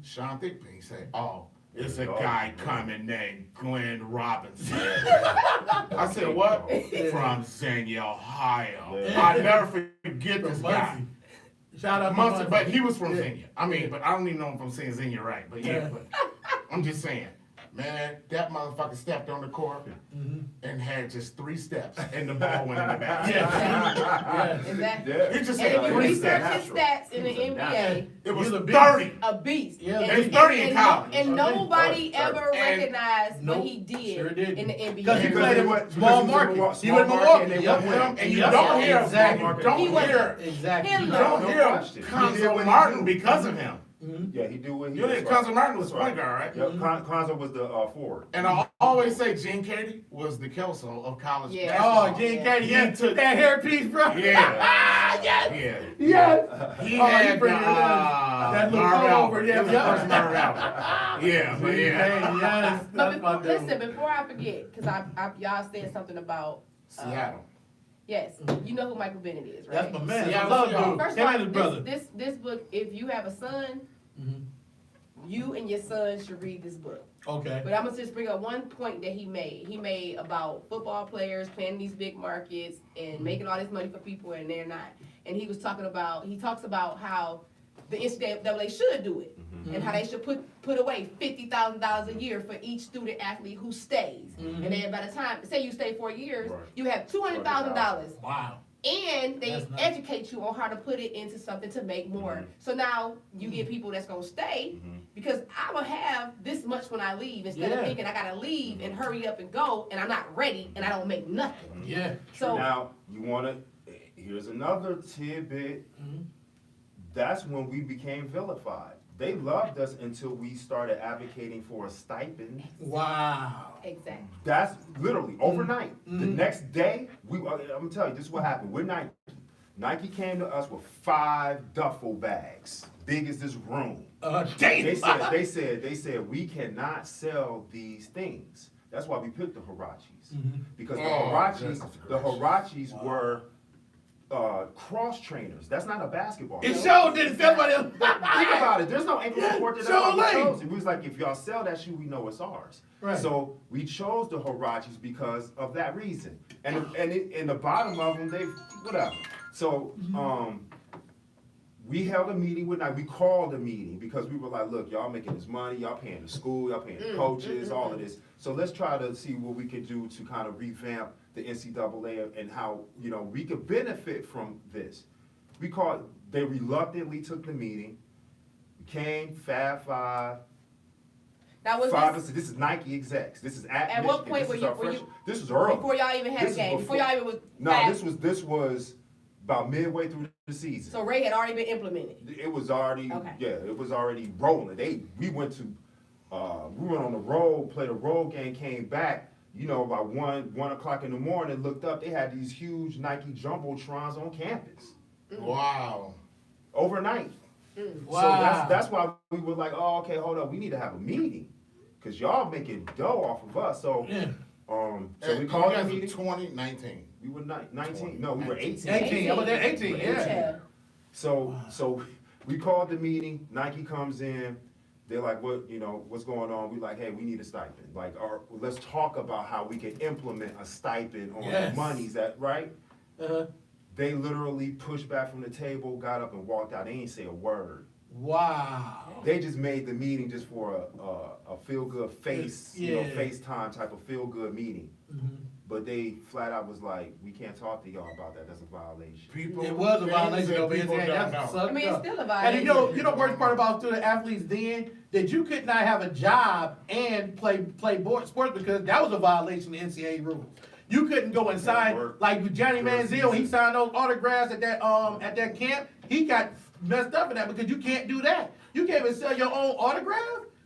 Sean Thigpen. He said, "Oh, it's a guy coming named Glenn Robinson." I said, "What?" From Xenia, Ohio. Yeah. I'll never forget this guy. Shout out to Muncie, Muncie. but he was from Yeah. Xenia. I mean, but I don't even know if I'm saying Xenia right. But yeah, but I'm just saying, man, that motherfucker stepped on the court and had just 3 steps, and the ball went in the back. Exactly. Yeah. He just And had if you 3 research steps. his stats in the NBA, It was He's a beast. 30. a beast. Yeah, and, he's 30 in and college. and nobody ever And- recognized Nope, what he did sure didn't. in the Because he NBA. played in Because small he was in market. Milwaukee. He went Small Milwaukee. market, and Yep. they won. And you Yeah. don't hear, Exactly. you don't He wasn't- hear, Exactly. Him you look. don't No hear question. He did Conzo what he Martin do. because of him. Yeah, he do what he You know, does. Conzo Martin was That's point guard, right? Yep, Conzo was the forward. And I always say Gene Katie was the Kelso of college Yeah. basketball. Oh, Gene Yeah. Katie, yeah, He took- that hairpiece, bro. Yeah. Yes. Yeah. Yes. He Oh, had you bring it in. That little Marv coat Albert. over there, It was yeah. the first Marv Albert. Yeah, but Hey, yeah. yes. But That's my listen, dude. before I forget, because y'all said something about Seattle. yes, you know who Michael Bennett is, right? That's my man. Yeah, I love y'all. dude. First Him of and all, his brother. this book, if you have a son, you and your son should read this book. Okay. But I'm gonna just bring up one point that he made. He made about football players playing these big markets and making all this money for people and they're not. And he talks about how the NCAA should do it and how they should put away $50,000 a year for each student athlete who stays. And then by the time, say you stay 4 years, Right. you have $200,000. Wow. And they That's nice. educate you on how to put it into something to make more. So now you get people that's gonna stay because I will have this much when I leave instead of Yeah. thinking I gotta leave and hurry up and go and I'm not ready and I don't make nothing. Yeah. So Now, you wanna, here's another tidbit. That's when we became vilified. They loved us until we started advocating for a stipend. Wow. exactly. That's literally overnight. The next day, I'm gonna tell you, this is what happened. We're Nike. Nike came to us with 5 duffel bags, big as this room. Damn. They said we cannot sell these things. That's why we picked the Hirachis. Because the Hirachis were cross trainers. That's not a basketball. It team. showed didn't feel about it. Think about it. There's no ankle support. That's Show why we lane. chose it. We was like, if y'all sell that shoe, we know it's ours. Right. So we chose the Hirachis because of that reason. And in the bottom of them, they whatever. So we held a meeting with Nike. We called a meeting because we were like, look, y'all making this money, y'all paying the school, y'all paying the coaches, all of this. So let's try to see what we could do to kind of revamp the NCAA and how, we could benefit from this. They reluctantly took the meeting, came, Fab Five, Now was Five, this this is Nike execs, this is at At what Michigan. point This were is you- our were you- fresh- This was early. before y'all even had This a is game, before y'all even was No, back, this was about midway through the season. so Ray had already been implemented. It was already, Okay. yeah, it was already rolling. We went on the road, played a road game, came back, about 1 o'clock in the morning, looked up, they had these huge Nike Jumbotrons on campus, Wow. overnight. Wow. So that's why we were like, oh, okay, hold up, we need to have a meeting, cause y'all making dough off of us, so, Yeah. so we You called the guys were meeting. 2019. We were 19, no, we were 18. 18. How about that? 18, yeah. So we called the meeting, Nike comes in, they're like, what's going on? We like, hey, we need a stipend. Like, let's talk about how we can implement a stipend on Yes. the monies right? Uh-huh. They literally pushed back from the table, got up and walked out. They ain't say a word. Wow. They just made the meeting just for a feel-good Yeah. FaceTime type of feel-good meeting. But they flat out was like, we can't talk to y'all about that. That's a violation. People, It was a things violation that over people NCAA. don't That's know. sucked I mean, it's up. still a And violation. you know worst part about student athletes then that you could not have a job and play sports because that was a violation of the NCAA rules. You couldn't go and sign work. like with Johnny Manziel. He signed those autographs at that camp. He got messed up in that because you can't do that. You can't even sell your own autograph.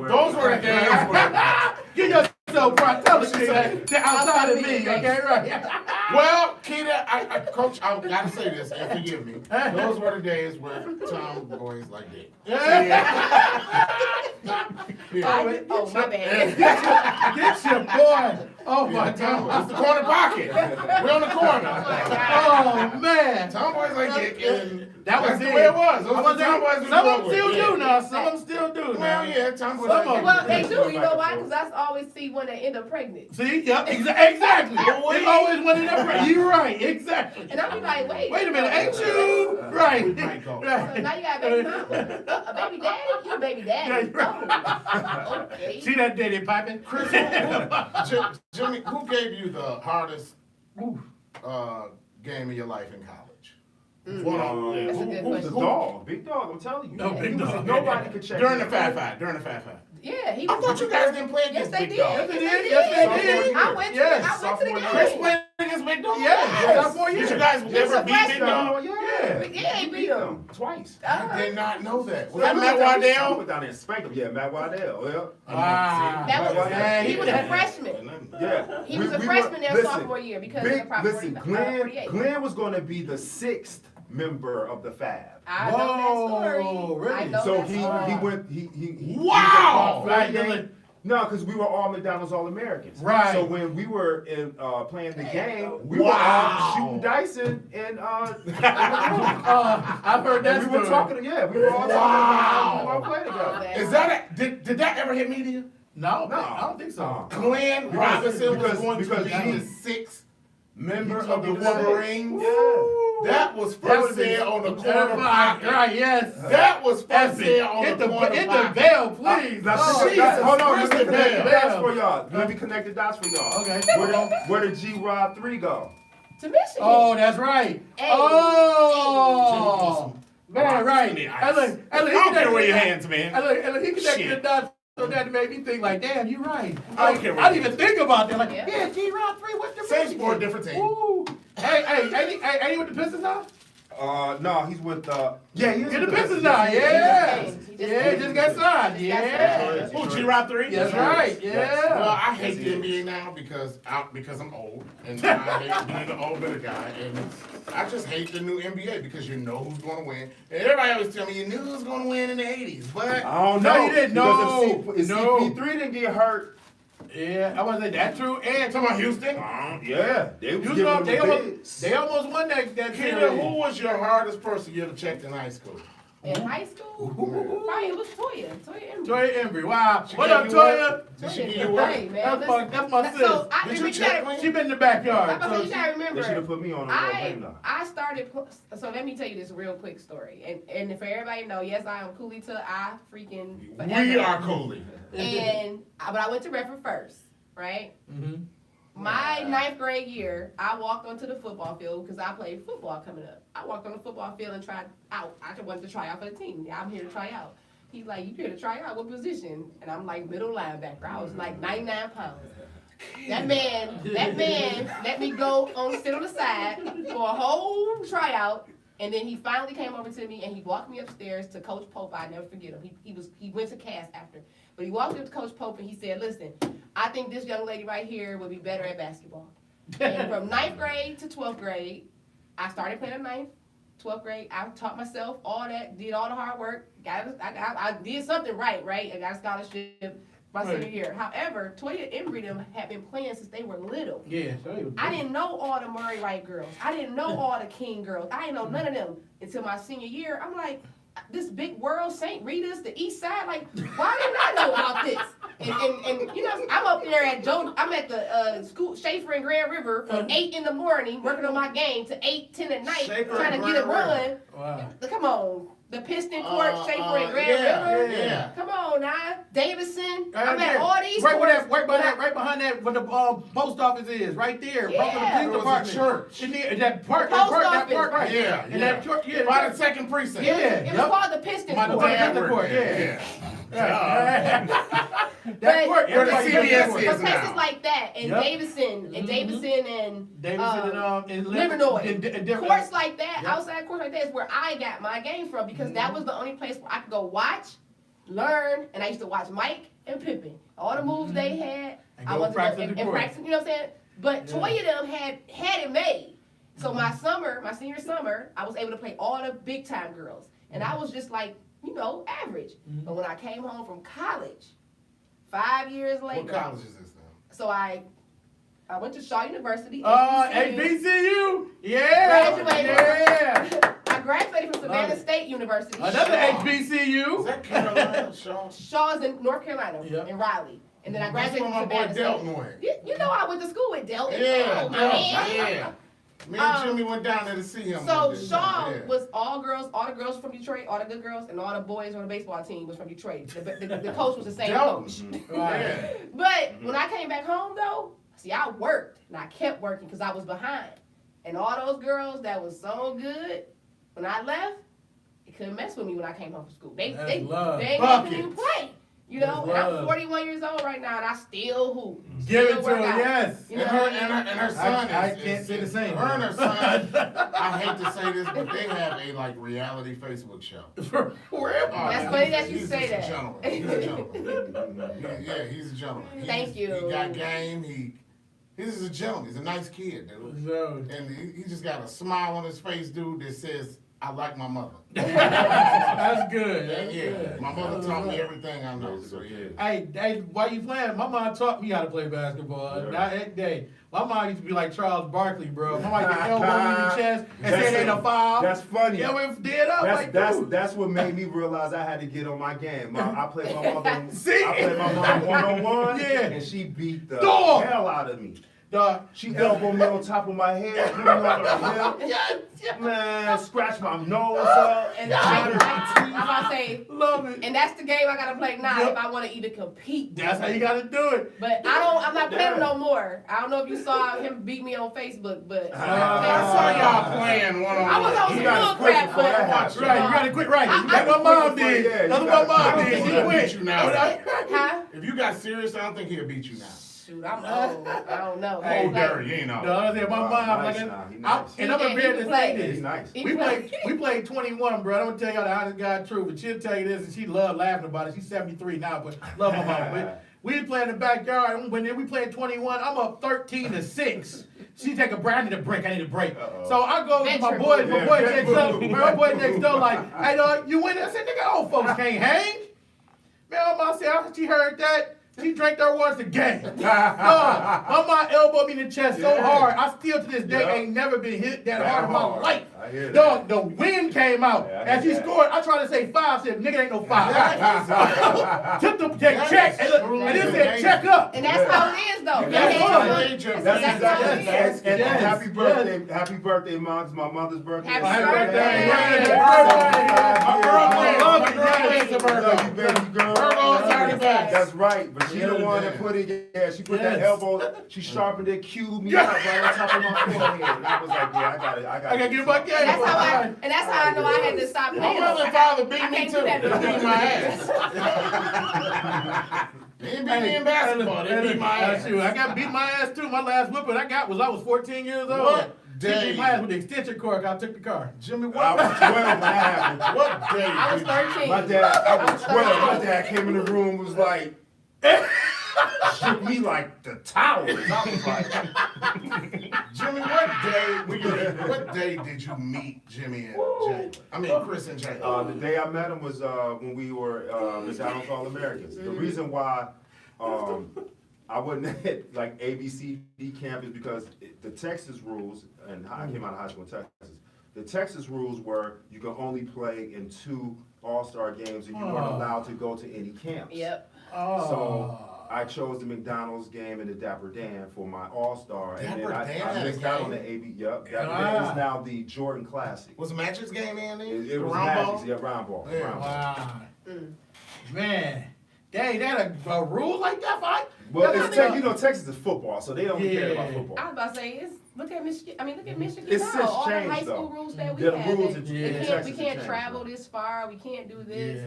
where. Those were the games where, Give yourself proud. Tell us She said, that outside of me, okay, right? well, LaKita, Coach, I gotta say this, and forgive me. Those were the days where tomboys like that. Yeah. Oh, my bad. Get your boy. Oh my It's God. the corner pocket. We're on the corner. Oh man. Tomboys like that, and That was that's the it. way it was. Those I were was the tomboys we some grew of up them still with. do now. Some of them still do now. Well, yeah, tomboys Some like of that. Well, they Just do. going You back know and why? forth. Because I always see when they end up pregnant. See, yep, exactly. They always wanted that. You're right, exactly. And I be like, Wait a minute, ain't you? Right. We might go. So now you got a baby mama. A baby daddy? You a baby daddy. Oh, okay. See that daddy piping? Chris, Jimmy, who gave you the hardest game of your life in college? One on That's a good Who's the question. dog? Big dog, I'm telling you. No, big He was- dog. Nobody could check during the him. Fat Five. During the Fat Five. Yeah, he I was. thought you guys didn't play Yes, against they Big did. Dog. Yes, they Yes, did. they Yes, did. they did. I went to Yes, I went to the sophomore game. Chris played against Big Dog. Yes, sophomore year. Did you guys was ever a beat Big freshman. Dog? Yeah. Yeah, they beat him. Twice. I did not know that. Was Yeah, that we Matt went Waddell? down there and spanked him. Yeah, Matt Waddell. Yeah. Wow. That was Yeah, he was a freshman. Yeah. He was a We freshman their listen, sophomore year because of the Big, Prop listen, 48. Glenn was going to be the 6th member of the Fab. I know that story. Whoa, really? I know So that story. he went, he Wow! was a part of that. No, because we were all McDonald's All-Americans. Right. So when we were in playing the game, we Wow. were all shooting dice and I've heard that we story. were talking. Yeah, we were all talking about how we play together. Is that did that ever hit media? No, No. I don't think so. Glenn Robinson was because- going because to be he- the 6th member He of the told me the Wolverines. Yeah. That was That first would've been- said on the corner Right, pocket. right, yes. That was first Epic. said on Hit the the, corner hit the pocket. bell, please. Now, Oh, Jesus hold on, Christ, let me connect the man. dots for y'all. Let me connect the dots for y'all. Okay. Where did G-Rod 3 go? To Michigan. Oh, that's right. Hey. Oh, man, right. Hey, Hey, look, I don't connected- care where your hands, man. Hey, look, he connected Shit. the dots so that made me think like, damn, you're right. I don't care what I didn't even think about that. Like, Yeah. yeah, G-Rod 3, what's the Same Michigan? sport, different team. Ooh. Ain't he with the Pistons now? No, he's with yeah, he is In with the Pistons now, yeah. He just- Yeah, just got signed, He just got yeah. signed. Who, G-Rod 3? That's right, yeah. Well, I hate the NBA now because I'm old, and I hate being the old bitter guy, and I just hate the new NBA because you know who's going to win. And everybody always tell me you knew who was going to win in the 80s, but I don't No, know. you didn't. Because if No. CP3 didn't get hurt, Yeah, I was like, that's true. And talking about Houston. yeah, they was You giving know, them they the almost, bigs. they almost won that Peter, series. who was your hardest person you ever checked in high school? In high school? Probably it was Toya. Toya Embry. Toya Embry, wow. She What gave up, you Toya? work? Did she Toya give can you work? play, man. That's my sis. So I Did think you check gotta, me? She been in the backyard. I'm about to say, you gotta They should remember. have put me on a real game now. I started, so let me tell you this real quick story. And for everybody to know, yes, I am Cooley to I freaking forever. We are Cooley. But I went to Redford first, right? Mm-hmm. My 9th grade year, I walked onto the football field because I played football coming up. I walked on the football field and tried out. I just wanted to try out for the team. Yeah, I'm here to try out. He's like, you here to try out? What position? And I'm like, middle linebacker. I was like 99 pounds. That man let me go sit on the side for a whole tryout. And then he finally came over to me and he walked me upstairs to Coach Pope. I never forget him. He went to Cass after. But he walked up to Coach Pope and he said, listen, I think this young lady right here would be better at basketball. And from 9th grade to 12th grade, I started playing at 9th, 12th grade. I taught myself all that, did all the hard work. I did something right? I got a scholarship my senior year. However, Toya Embry them had been playing since they were little. Yeah, so I didn't know all the Murray Wright girls. I didn't know all the King girls. I didn't know none of them until my senior year. I'm like, this big world, St. Rita's, the East Side, like, why didn't I know about this? And you know, I'm up there I'm at the school, Schaefer and Grand River from 8 in the morning, working on my game to 8, 10 at night, Schaefer trying to and get it Grand run. wow. Come on. The Piston Court, Schaefer and Grand yeah, River. yeah. Come on now. Davidson. Right I'm at there. all these right courts. right behind that, where the post office is, right there. Yeah. Right It the was police a department. church. In there, that park, The post that office, park, right? Yeah, And yeah. that church, yeah. By the second precinct. Yeah. It was called the Piston My Court. dad the worked court, there. That But- court, Where the everybody knows CBS that court. is. But places now. like that, and Yep. Davidson, and Davidson and Livernois. different Courts like that, Yep. outside courts like that is where I got my game from because that was the only place where I could go watch, learn, and I used to watch Mike and Pippen. All the moves they had, And I go wanted to practice go in the and court. practice, you know what I'm saying? But Yeah. Toya them had it made. So my senior summer, I was able to play all the big time girls. And I was just like, average. But when I came home from college, 5 years later. What college is this now? So I went to Shaw University. HBCU. Yeah. Graduated. Yeah. I graduated from Savannah State University. Another Is HBCU. that Carolina, Shaw? Shaw's in North Carolina, Yep. in Raleigh. And then I That's graduated where from my boy Savannah Delton State. went. You know I went to school with Delton. Yeah, Oh, my man. yeah. Me and Jimmy went down there to see him. So one day. Shaw Yeah. was all the girls from Detroit, all the good girls, and all the boys on the baseball team was from Detroit. The coach was the same coach. Yeah. But when I came back home though, see, I worked and I kept working because I was behind. And all those girls that was so good, when I left, they couldn't mess with me when I came home from school. They That's ain't love. couldn't even play. And That's I'm love. 41 years old right now, and I still hoop. Give Still it to work her, out. yes. You know And what I mean? her son I can't say the same. Her and her son, I hate to say this, but they have a reality Facebook show. Where? Oh, That's he's- funny that you he's say just a that. gentleman. He's a gentleman. Yeah, he's a gentleman. Thank you. He got game. He's just a gentleman. He's a nice kid, dude. So, And he just got a smile on his face, dude, that says, "I like my mother." that's good. That's Yeah, good. my mother taught me everything I know. So yeah. Hey, while you playing, my mom taught me how to play basketball. Yeah. Not that day. My mom used to be like Charles Barkley, bro. My mom used to elbow me in the chest and say it ain't a foul. That's funny. Yeah, we dead up. That's what made me realize I had to get on my game. I played my mother. See? I played my mom 1-on-1. Yeah. And she beat the Dog. hell out of me. Dog. She elbowed me on top of my head, put me on the hip. Yes. Man, scratch my nose up. And I'm about to say, Love it. and that's the game I gotta play now Yep. if I want to even compete. That's how you gotta do it. But I'm not playing no more. I don't know if you saw him beat me on Facebook, but I saw y'all playing one on I was on some You gotta bull crap, quit before that but happens. Right, you gotta quit right. That's what mom did. Yeah, That's you what mom gotta- did. She He'll quit. beat you now. huh? If you got serious, I don't think he'll beat you now. Shoot, I'm old. I don't know. Hey, Oh, Derry, you ain't know. The other day, my mom, Nice like, now, he nice. and I'm He prepared can to play. say this. He's nice. We played 21, bro. I don't tell y'all the honest God truth, but she'll tell you this, and she loved laughing about it. She's 73 now, but love my mom. But we was playing in the backyard, and when we played 21, I'm up 13-6. She take a break. I need a break. Uh-oh. So I go to my Veteran boy. move. My boy Yeah, next vet door. move. My boy next door, like, hey, dog, you win? I said, nigga, old folks can't hang. Man, my mom said she heard that. She drank their words to game. My mom elbowed me in the chest so Yeah. hard. I still to this day Yeah. ain't never been hit that That hard in my hard. life. I hear that. Dog, the wind came out. Yeah, I As hear she that. scored, I tried to say 5. Said, nigga, ain't no 5. Took the That check. is And, look, true. and it said check up. And that's how it is, though. Yeah. That ain't That's no- Age of- That's That's exactly how it it. is. And Yes, happy birthday, Mom. It's my mother's birthday. Happy birthday. birthday. My girlfriend, Love my it, girlfriend's a Love you, birthday. baby girl. Virgo's 31st. That's right, but she Yeah, the one yeah. that put it. Yeah, she put that Yes. elbow. She sharpened it, cued me out right on top of my forehead. And I was like, yeah, I got I gotta get my game. And that's how I know I had to stop My playing. mother and father beat I me can't too. do that They no beat more. my ass. They didn't beat me in basketball. They beat my ass. Shoot, I got beat my ass too. My last whipping I was 14 years old. What She day? beat my ass with the extension cord. I took the car. Jimmy, I what? was 12 when that happened. What day? I was did you- 13. My dad, I was 12. My dad came in the room, was like, shook me like the towers. I was like, Jimmy, what day did you meet Jimmy and Jay? I mean, Chris and Jay. the day I met him was when we were McDonald's All-Americans. The reason why I wasn't at like ABCD campus because the Texas rules, and I came out of high school in Texas, the Texas rules were you could only play in 2 All-Star games and you weren't allowed to go to any camps. Yep. So I chose the McDonald's game and the Dapper Dan for my All-Star. And then Dapper I Dan had a missed out on game? the AB. Yep. Dapper Dan is now the Jordan Classic. Was Magic's game in there? It was Round Magic's, ball? yeah, round ball. Yeah. Round ball. Wow. Mm. Man. Dang, that a rule like that, fight? Well, No, it's no, no. Texas is football, so they don't care about Yeah. football. I was about to say, look at Michigan. I mean, look at Michigan It's now. since All the changed, high school though. rules that we Yeah, the have. rules and in Yeah. we Texas can't have travel changed, this far. We can't do this.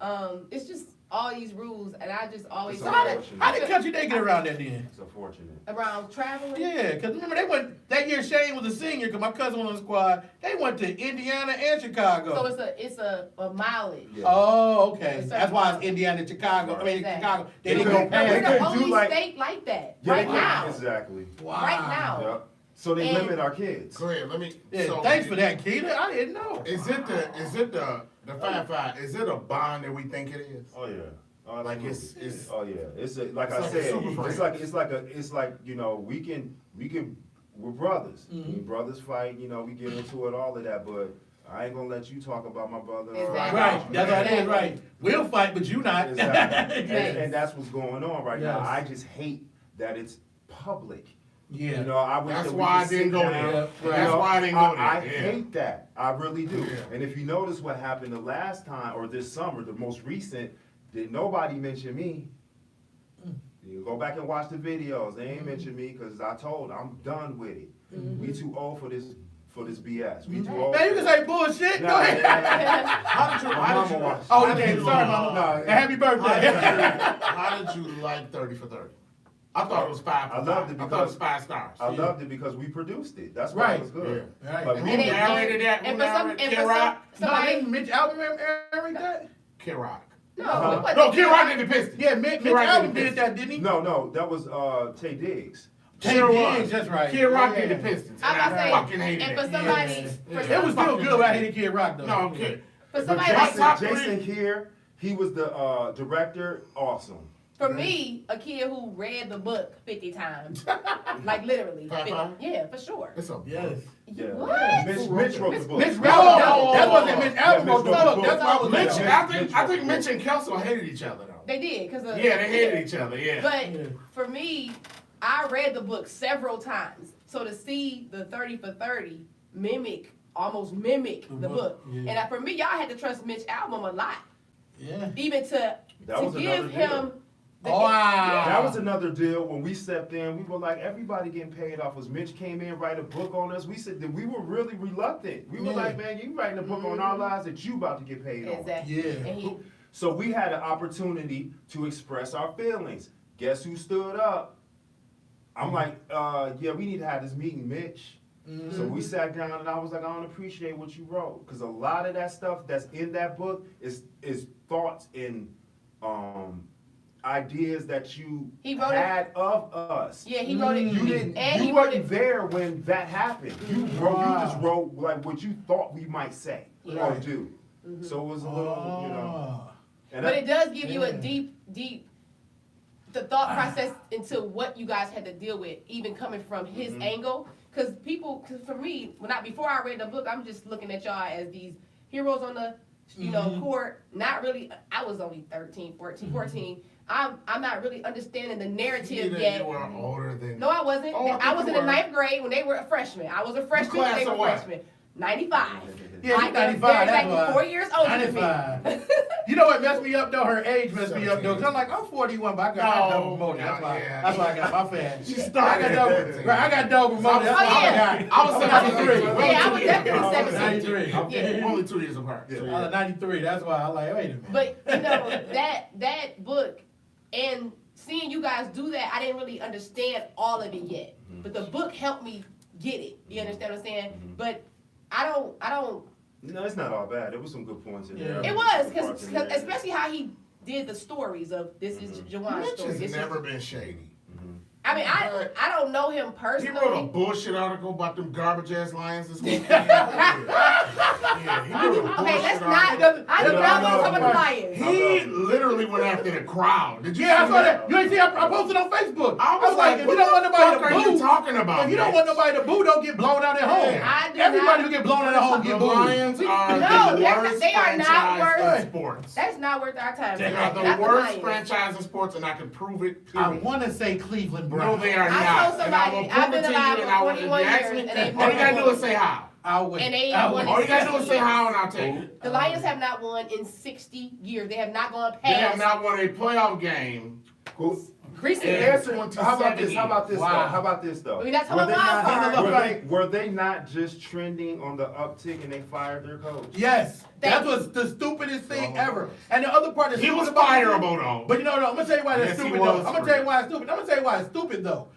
Yeah. It's just all these rules, and I just always It's So how did unfortunate. country they get around that then? It's unfortunate. around traveling. Yeah, because remember they went, that year Shane was a senior, because my cousin was on the squad, they went to Indiana and Chicago. So it's a mileage. Yeah. Oh, okay. It's That's why it's certain- Indiana, Chicago. I mean, Exactly. Chicago. They Yeah, didn't but go And past we're they the couldn't do only like- state like that Yeah, right they- now. Exactly. Wow. Right now. Yep. So they And- limit our kids. Go ahead, let me. Yeah, so thanks for that, Keita. I didn't know. Is it the 5-5? Is it a bond that we think it is? Oh yeah. Oh, Like absolutely. it's Oh yeah, like it's I like a said, super it's like you know we can we're brothers. When brothers fight, you know we get into it, all of that. But I ain't gonna let you talk about my brother. Exactly. Right, that's what it is, right. We'll fight, but you not. Exactly. Yes. And that's what's going on right now. Yes. I just hate that it's public. Yeah. You know, I wish That's that we why I could didn't sit go down. there. You That's know, why I didn't go there. I Yeah. hate that. I really do. Yeah. And if you notice what happened the last time or this summer, the most recent, did nobody mention me? You go back and watch the videos. They ain't mention me because I'm done with it. We too old for this BS. We too old. Man, you can say bullshit. Nah, Go ahead. How did you? My mama watched. Oh, how did okay, you, sorry, mama. No, And happy birthday. How did you like 30 for 30? I thought it was 5 for I 5. loved it I thought it because- was 5 stars. I loved it because we produced it. That's why Right. it was good. Yeah. Right. But Who we And it- narrated that? Who and for some- narrated? and Kid for Rock? No, somebody, didn't Mitch Album narrate that? Kid Rock. no, Uh-huh. it wasn't. No, Kid Rock did the Pistons. Yeah, Mitch Kid Rock Album did the did that, didn't he? No, that was Tay Diggs. Tay Sure Diggs, was. that's right. Kid Rock did Yeah. the Pistons. I And was I about to fucking say, hated and it. for somebody, Yeah. for It was still good, but I hated Kid Rock, though. No, okay. For But somebody Jason- like, top Jason three. here, he was the director. Awesome. for me, a kid who read the book 50 times, like literally, 50, Five? yeah, for sure. It's a Yes. Yeah. What? Mitch wrote the book. Mitch No, Album, that wasn't Mitch Album Yeah, wrote the Mitch wrote book. the That's why I was Mitch, like, I think Mitch and Kelso hated each other though. They did, because Yeah, they hated each other. Yeah. But Yeah. for me, I read the book several times. So to see the 30 for 30 almost mimic the book. Yeah. And for me, y'all had to trust Mitch Album a lot. Yeah. Even to was give another him deal. the Wow. That was another deal. When we stepped in, we were like, everybody getting paid off. Was Mitch came in, write a book on us. We said that we were really reluctant. We were Yeah. like, man, you writing a book on our lives that you about to get paid on. Exactly. Yeah. And he, So we had an opportunity to express our feelings. Guess who stood up? I'm like, yeah, we need to have this meeting, Mitch. So we sat down and I was like, I don't appreciate what you wrote. Because a lot of that stuff that's in that book is thoughts and ideas that you He wrote it- had of us. yeah, he wrote it. You didn't. And You he wrote weren't it. there when that happened. You just wrote like what you thought we might say or Right. do. So it was a little, you know. And But I- it does give you a Yeah. deep the thought process into what you guys had to deal with, even coming from his angle. Because for me, before I read the book, I'm just looking at y'all as these heroes on the, court. Not really. I was only 13, 14. I'm not really understanding the narrative yet. You were older than. No, I wasn't. Oh, I I think was you in the were. 9th grade when they were a freshman. I was a freshman when class they were of what? freshmen. 95. Yeah, Like, she's they're 95. That's exactly why. 4 years older than me. 95. You know what messed me up though? Her age messed me up though. Cause I'm like, I'm 41, but I got double promoted. That's why. yeah. That's why I got my fan. She started I got double. Right, I got double promoted. That's Oh, why yeah. I got. I was 93. Yeah, I was definitely I was 17. 93. Yeah. Only 2 years apart. Yeah. So, I was 93. That's why I like. Wait a minute. But that book and seeing you guys do that, I didn't really understand all of it yet. But the book helped me get it. You understand what I'm saying? But I don't. No, it's not all bad. There was some good points in there. Yeah. It was Some parts because in there. especially how he did the stories of this is Jawan's Mitch story. has This never is, been shady. I mean, I don't know him He personally. wrote a bullshit article about them garbage ass Lions this weekend. Yeah, he wrote a bullshit Okay, let's article. not. I do No, not no, want to talk about the no. Lions. He literally went after the crowd. Did you Yeah, I see saw that. You ain't see? I posted on Facebook. I was like, if what you don't want the nobody fuck to are you boo, talking about? if you don't Mitch? want nobody to boo, don't get blown out at home. I do Everybody not- who get blown out at home The get booed. Lions are No, the they're- worst they are not franchise worth- in sports. That's not worth our time. They are Not the the worst Lions. franchise in sports, and I can prove it. I period. want to say Cleveland No, Browns. they are I not. told And I will somebody, prove I've been it to you, alive and for I will, if 21 you ask years, me, and they've all you never gotta do won. is say how. I'll wait. And they I'll won wait. All you gotta do is say how, and I'll take it. The Lions have not won in 60 years. They have not gone They have past not won a playoff game. recently. Yeah. Answer. How about this? How about this? Wow. Though? How about this though? I mean, that's Were how they wild not- card. were they not just trending on the uptick and they fired their coach? Yes, that Thank was the stupidest thing So- ever. And the other part is He was fireable though. But you know, I'm gonna tell you why that's Yes, he stupid though. was I'm gonna tell you why it's stupid. I'm gonna tell you why it's stupid though.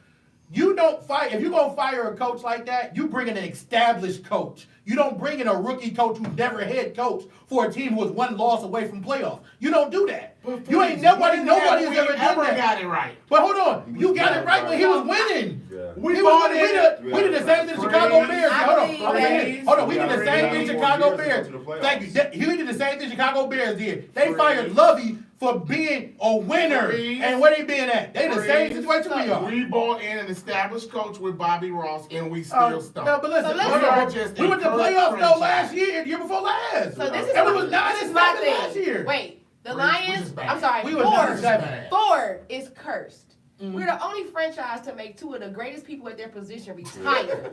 You don't fight. If you're gonna fire a coach like that, you bring in an established coach. You don't bring in a rookie coach who's never head coach for a team who was one loss away from playoffs. You don't do that. You ain't nobody has ever done that. Got it right. But hold on, you got it right when he was winning. Yeah. We did the same thing to Chicago Bears. I believe Hold on, we did the same thing to Chicago Bears. Thank you. We did the same thing Chicago Bears did. They fired Lovey for being a winner. And where they been at? They the same situation we are. We bought in an established coach with Bobby Ross, and we still stunk. No, but listen, So hold on. We went to playoffs though last year, the year before last. So this is and we my- was 9 this and is my 7 last thing. year. Wait, the Which is Lions, bad. I'm sorry, We was 9 and Ford. 7. Ford is cursed. We're the only franchise to make two of the greatest people at their position retire.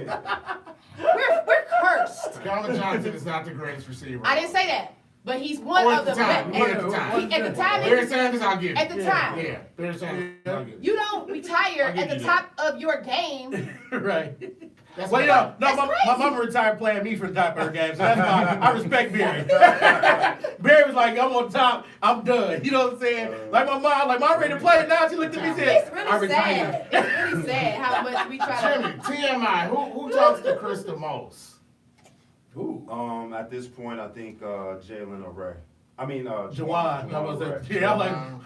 we're cursed. Calvin Johnson is not the greatest receiver. I didn't say that, but he's one Oh, of at the the time. best. At the time. At the time, Barry Sanders, I'll give you. at the time, Yeah, Barry Sanders, I'll give you. you don't retire I'll give at the you top of your game. Right. That's Well, what- yeah, no, That's my crazy. mama retired playing me for the top of her game, so that's fine. I respect Barry. Barry was like, I'm on top, I'm done. You know what I'm saying? Like my mom ready to play it now. She looked at me and said, It's I really retired. sad. It's really sad how much we try Jimmy, to. TMI, who talks to Chris the most? Ooh. At this point, I think Jalen or Ray. I mean, Jawan. I was Ray. like, yeah,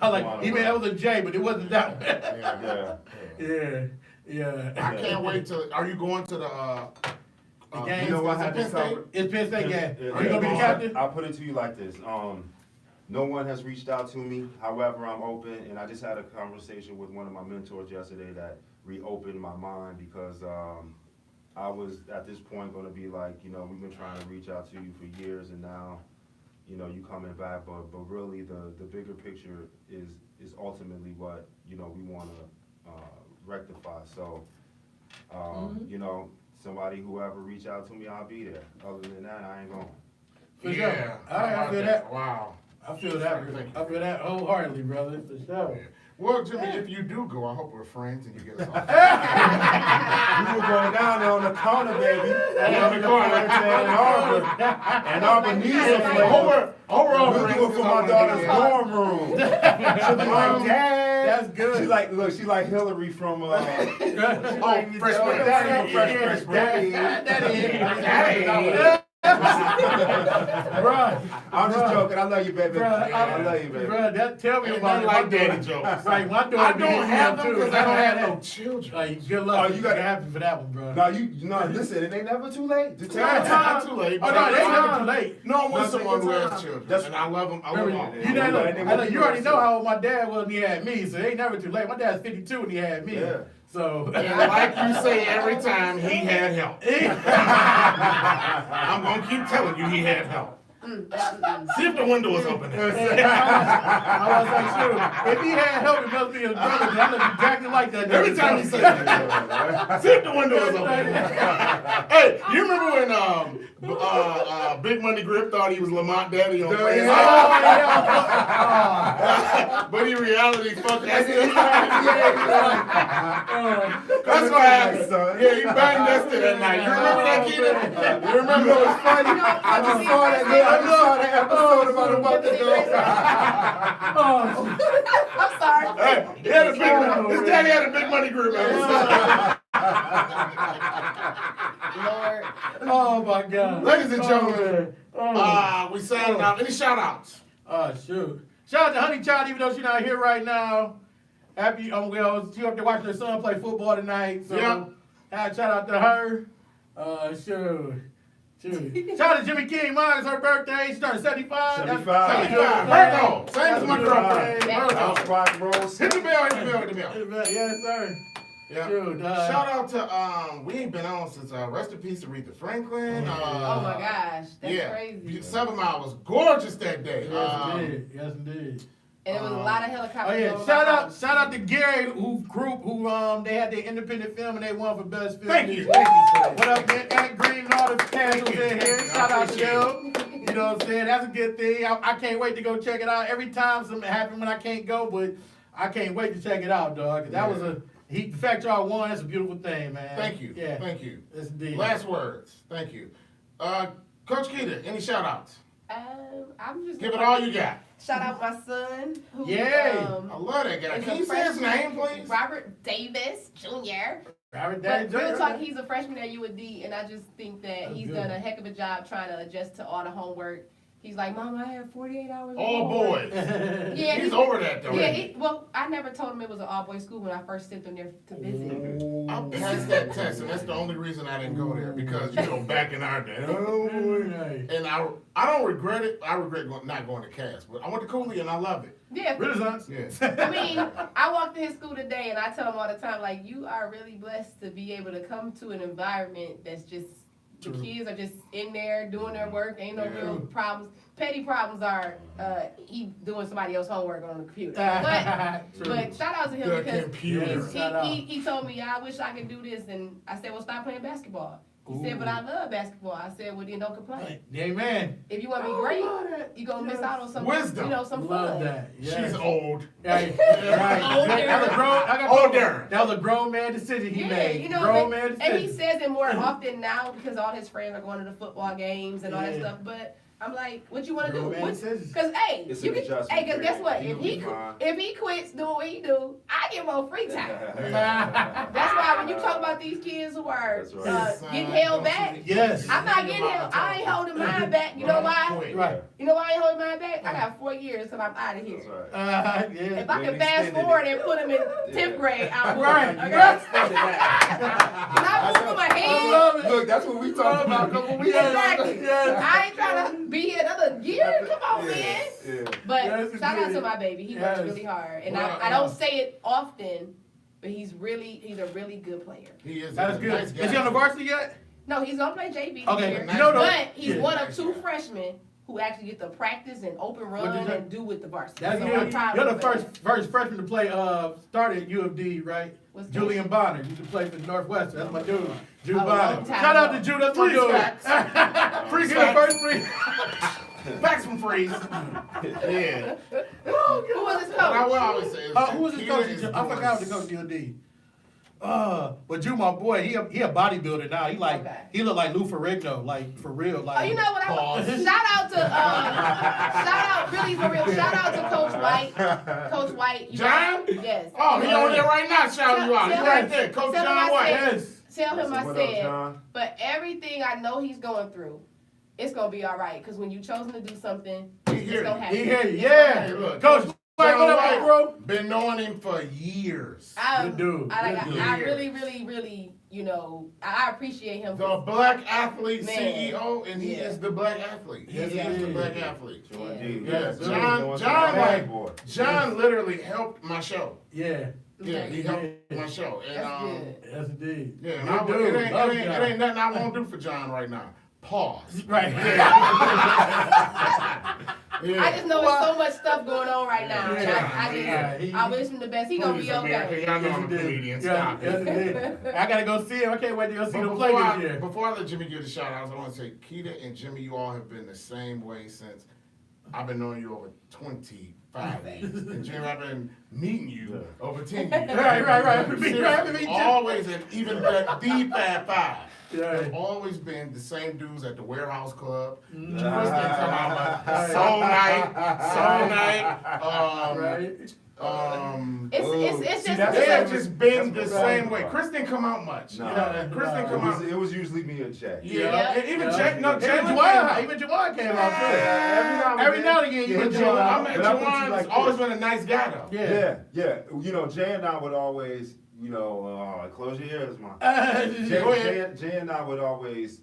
I like, even that was a J, but it wasn't that one. Yeah. Yeah. I can't wait till, are you going to the game? You know what? I had Penn this State? conver- It's Penn State game. Yeah, Are you gonna be the captain? I'll put it to you like this. No one has reached out to me. However, I'm open, and I just had a conversation with one of my mentors yesterday that reopened my mind because I was at this point going to be like, you know, we've been trying to reach out to you for years, and now, you know, you coming back. But really, the bigger picture is ultimately what, you know, we want to rectify. So, you know, whoever reach out to me, I'll be there. Other than that, I ain't going. For Yeah. sure. All right, I feel that. Wow. I feel that wholeheartedly, brother, for sure. Well, Jimmy, if you do go, I hope we're friends and you get us off. We were going down there on the corner, baby. On the corner. And Auburn needs a flavor. Overall, We'll do it for my daughter's dorm room. She'll be like, Dad. That's good. She like Hillary from, freshman. Bruh, I'm just joking. I love you, baby. I love you, baby. Bruh, tell me Ain't about nothing it. like daddy jokes. Right, my daughter I be don't in have here them too. because I don't have no children. Like, good luck. Oh, you gotta- be happy for that one, bro. No, listen, it ain't never too late. Just take It's your time. not too late. Oh, no, it ain't never too late. No, I'm with No, someone take who your has time. children, That's- and I love them. I love Remember, all. you know, and then you already know how old my dad was when he had me, so it ain't never too late. My dad's 52 when he had me. Yeah. So. And like you say every time, he had help. I'm gonna keep telling you he had help. See if the window is open. I was like, sure. If he had help, it must be his brother. 'Cause I look exactly like that. Every time he says that. See if the window is open. Hey, you remember when Big Money Grip thought he was Lamont Daddy on Facebook? But in reality, fuck that. That's what happened. Yeah, he banged us to that night. You remember that, Keita? You remember it was funny? I just saw that episode about a month ago. I'm sorry. Hey, his daddy had a Big Money Grip episode. Lord. Oh my God. Ladies and gentlemen, Oh, we signing out. Any shout outs? Shoot. Shout out to Honey Child, even though she's not here right now. Happy, she up there watching her son play football tonight. So, Yep. shout out to her. Shoot. Shout out to Jimmy King. Mine is her birthday. She started 75. 75. Virgo. Same as my girlfriend. House Virgo. rock rolls. Hit the bell, hit the bell, hit the bell. Yes, sir. Yeah. Shoot, Shout out to we ain't been on since rest in peace Aretha Franklin. Oh my gosh, that's yeah. crazy. 7 Mile was gorgeous that day. Yes, indeed. And there was a lot of Oh helicopters. yeah! going Shout by. out to Gary who they had their independent film and they won for best film. Thank you. What up, man? Ant Green and all the casuals in here. Shout out to them. You know what I'm saying? That's a good thing. I can't wait to go check it out. Every time something happens when I can't go, but I can't wait to check it out, dog. 'Cause that was the fact y'all won. That's a beautiful thing, man. Thank you. Yeah. Thank you. Yes, indeed. Last words. Thank you. Coach Keita, any shout outs? I'm just Give it all you got. Shout out my son. Who, Yay. I love that guy. is Can a you say his freshman, name, please? Robert Davis Jr. But real talk, he's a freshman at UND, and I just think that he's done a heck of a job trying to adjust to all the homework. He's like, Mom, I have 48 hours. All boys. Yeah, He's over that though. Yeah, well, I never told him it was an all-boys school when I first sent him there to visit. I passed that test, and that's the only reason I didn't go there, because, you know, back in our day, oh, boy. And I don't regret it. I regret not going to Cass, but I went to Cooley, and I love it. Yeah. Renaissance. Yeah. I mean, I walk to his school today, and I tell him all the time, like, you are really blessed to be able to come to an environment that's just, the kids are just in there doing their work, ain't no real problems. Petty problems are he doing somebody else's homework on the computer. But shout out to him The because computer. he told me, I wish I could do this, and I said, well, stop playing basketball. He said, but I love basketball. I said, well, then don't complain. Amen. If you want to be great, you're going to miss out on some Wisdom. You know, some Love fun. that. Yes. She's old. Right. Older. That was a grown man decision he made. You know, Grown man and he decision. says it more often now because all his friends are going to the football games and all that stuff. But I'm like, what you want to do? Grown man decisions. Because hey, It's you an can. adjustment Hey, because guess what? period. If he quits doing what he do, I get more free time. That's why when you talk about these kids who are That's right. getting held back, Yes. I'm not getting held. I ain't holding mine back. You know why? Right. You know why I ain't holding mine back? I got 4 years till I'm out of here. That's right. Yeah. If I You can ain't fast extended forward it. and put him in 10th grade, I would. Right. Okay? Not moving my head. Look, that's what we talked about a couple weeks ago. Exactly. Yes. I ain't trying to be here another year. Come on, man. Yeah. But Yes, shout out indeed. to my baby. He Yes. works really hard, and Well, I don't say it often, but he's a really good player. He is. That is a good. nice guy. Is he on the varsity yet? No, he's gonna play JV this Okay. year, Nice You know, though, but he's yeah. one of 2 freshmen who actually get to practice and open run did you- and do with the varsity. That's so good. I'm proud You're of the him. first freshman to play. Started at UFD, right? What's that? Julian Bonner used to play for Northwestern. That's my dude. Jude A Bonner. long time Shout out ago. to Jude. That's my Free dude. facts. Free Free the facts. first free. Back some freeze. Yeah. Who was his What I coach? will always say is Who was his Lakita coach? is I forgot what the coach of UFD. But Jude, my boy, he a bodybuilder now. Okay. He look like Lou Ferrigno, like for real. Like Oh, you know what? Pause. Shout out, really for real. Shout out to Coach White. Coach White. You John? guys- Yes. Oh, he on there right now shouting you out. He's Tell right him- there. Coach tell him John I White. said- Yes. Tell him I What up, said, John? but everything I know he's going through, it's gonna be all right. Because when you chosen to do something, He it's hear gonna you. happen. He here, It's yeah. gonna Hey, look, Coach White, John what up, White, bro? been knowing him for years. Good dude. I Good dude. really, you know, I appreciate him. The black athlete Man. CEO, and he Yeah. is the black athlete. He Yes, he is the is. black athlete. Yes, John John literally helped my show. Yeah. Yeah, he helped my show. And That's good. Yes, indeed. yeah, and Good dude. it Love ain't John. nothing I won't do for John right now. Pause. Right. Yeah. I just know there's so much stuff going on right now. and Yeah. I wish him the best. He gonna Please, be America, okay. y'all know Yes, I'm a he did. comedian. Yeah, Stop yes, it. he did. I gotta go see him. I can't wait to go see But him play this year. before I let Jimmy give the shout outs, I want to say, Keita and Jimmy, you all have been the same way since I've been knowing you over 25 years. And Jimmy, I've been meeting you over 10 years. Right. Seriously, always, and even the Fab Five. Yeah. Have always been the same dudes at the warehouse club. Mm. Kristen come out like Soul Night. Right. It's See, just that's They have what- just been the that's what I'm same talking way. about. Kristen come out much. No. Kristen come out. It was usually me and Jay. Yeah, and even Yeah. Jay, no, Even Jalen Juwan, even Juwan came out too. Yeah, Every now and again, you Yeah, put Juwan, Juwan I out. mean, But I put you Juwan's like always this. been a nice guy though. Yeah. You know, Jay and I would always, you know, close your ears, man. Go ahead. Jay and I would always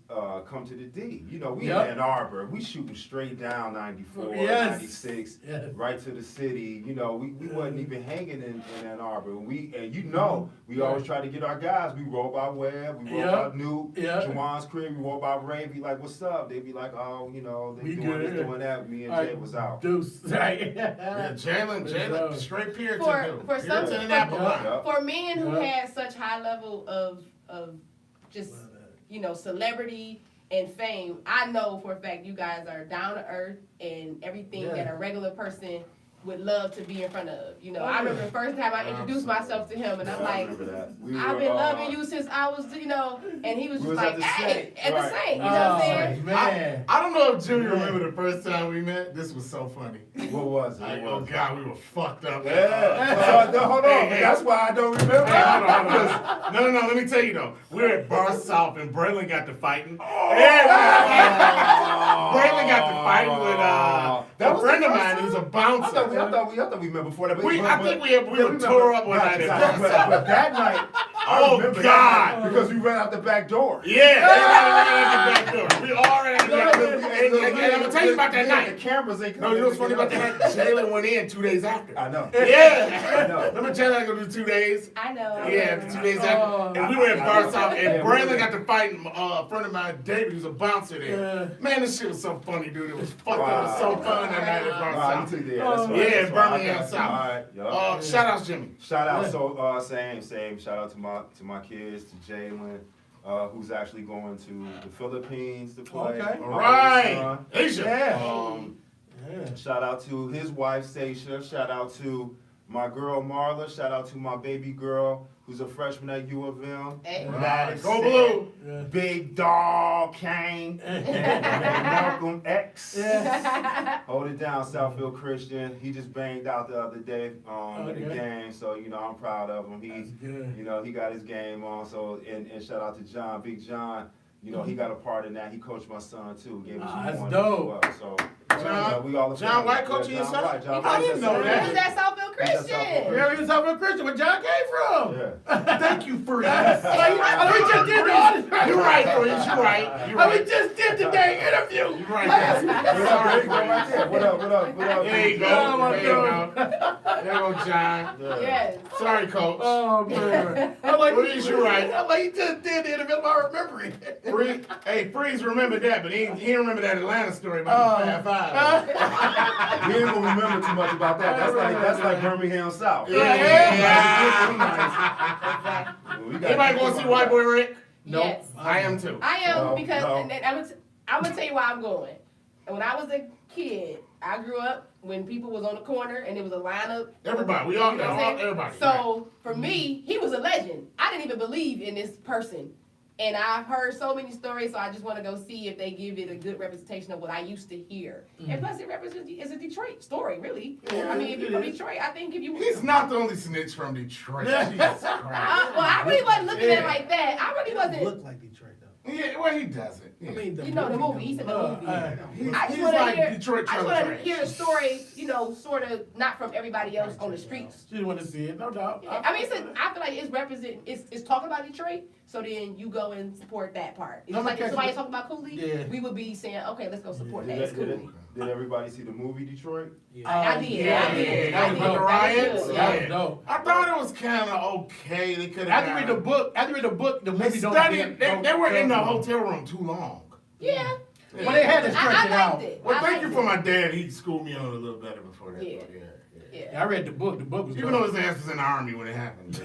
come to the D. You know, we Yep. in Ann Arbor. We shooting straight down 94, Yes. 96, Yes. right to the city. You know, we wasn't even hanging in Ann Arbor. And you know, we always try to get our guys. We roll by Webb, we roll Yep. by Newt, Yep. Juwan's crib, we roll by Ray. Be like, what's up? They be like, oh, you know, they We doing good. this, doing that. Me and All Jay right, was out. Deuce. Right. Yeah, Jalen, straight Puritan dude. For some- Puritan and Applebee's. Yep. for men who Yeah. had such high level of just you know celebrity and fame, I know for a fact you guys are down to earth and everything Yeah. that a regular person would love to be in front of. You know, I remember the first time I introduced myself to him, and I'm like, I've been loving you since I was, you know, and he was just like, hey, at the same, you know what I'm saying? Man. I don't know if Junior remember the first time we met. This was so funny. What was it? Like, oh God, we were fucked up. Yeah. Hold on. Hey, That's why I don't remember. Hey, hold on. No. Let me tell you though. We were at Bar South and Braylon got to fighting. Braylon got to fighting with that a was friend the of first mine time? who's a bouncer. I thought we met before that. I think we were tore up one night at Bar South. But that night, I Oh, remember God. that night because we ran out the back door. Yeah, they ran out the back door. We all ran out the back door. And I'm gonna tell you about that The night. cameras ain't No, you know what's funny about that? Jalen went in 2 days after. I know. Yeah. I know. Remember Jalen go do 2 days? I know. Yeah, 2 days after. And we were at Bar South, and Braylon got to fight a friend of mine, David, who's a bouncer there. Man, this shit was so funny, dude. It was fucked up. It was so fun that night at Bar South. Yeah, Birmingham South. All right. Shout out Jimmy. Shout out. So same. Shout out to my kids, to Jalen, who's actually going to the Philippines to play. Okay. All right. Asia. Yeah. Shout out to his wife, Stacia. Shout out to my girl, Marla. Shout out to my baby girl, who's a freshman at U of M. Hey. Madison. Go Blue. Yeah. Big Dog Kane. and Malcolm X. Hold it down, Southfield Christian. He just banged out the other day at the game. So, you know, I'm proud of him. That's good. You know, he got his game on. So, and shout out to John, Big John. You know, he got a part in that. He coached my son, too. Gave us That's one dope. as well. So, we all John White coaching your son? I didn't know that. Who's that Southfield Christian? Yeah, he was talking about Christian, where John came from. Yeah. Thank you, Freeze. We just did the You're right, Freeze. You're right. We just did the dang interview. You're right. There you go, right there. What up? There you go. There you go. There you go, John. Yes. Sorry, coach. Oh, man. I'm like, Freeze, you're right. I'm like, he just did the interview. I remember it. Freeze, hey, Freeze remembered that, but he didn't remember that Atlanta story about the Fab Five. We ain't gonna remember too much about that. That's like Birmingham South. Anybody going to see White Boy Rick? Yes. I am too. I am No, because no. and I'm gonna tell you why I'm going. And when I was a kid, I grew up when people was on the corner and there was a lineup. Everybody, we all You know what I'm saying? everybody. So for me, he was a legend. I didn't even believe in this person. And I've heard so many stories, so I just want to go see if they give it a good representation of what I used to hear. And plus, it represents it's a Detroit story, really. I mean, if you're from Detroit, I think if you He's not the only snitch from Detroit. Jesus Christ. I really wasn't looking at it like that. I really wasn't. Look like Detroit though. Yeah, well, he doesn't. I mean, You know the movie. He said the movie. I just He's want to like hear. Detroit I just trailer want to hear the story. You know, sort of not from everybody else on the streets. She want to see it, no doubt. Yeah, I mean, I feel like it's represent. It's talking about Detroit. So then you go and support that part. It's Let me like if catch somebody you. talking about Cooley, Yeah. we would be saying, okay, let's go support that. It's Cooley. Did everybody see the movie Detroit? I did. Yeah, I did. that I was did. with the That was riots. good. That was dope. I thought it was kind of okay. They could have. After read the book, the They movie don't. studied. They were in the hotel room too long. Yeah. Well, they had to stretch I it liked out. it. Well, I thank liked you it. for my dad. He schooled me on it a little better before that. Yeah. Yeah. Yeah, I read the book. The book was Even dope. though his ass was in the army when it happened.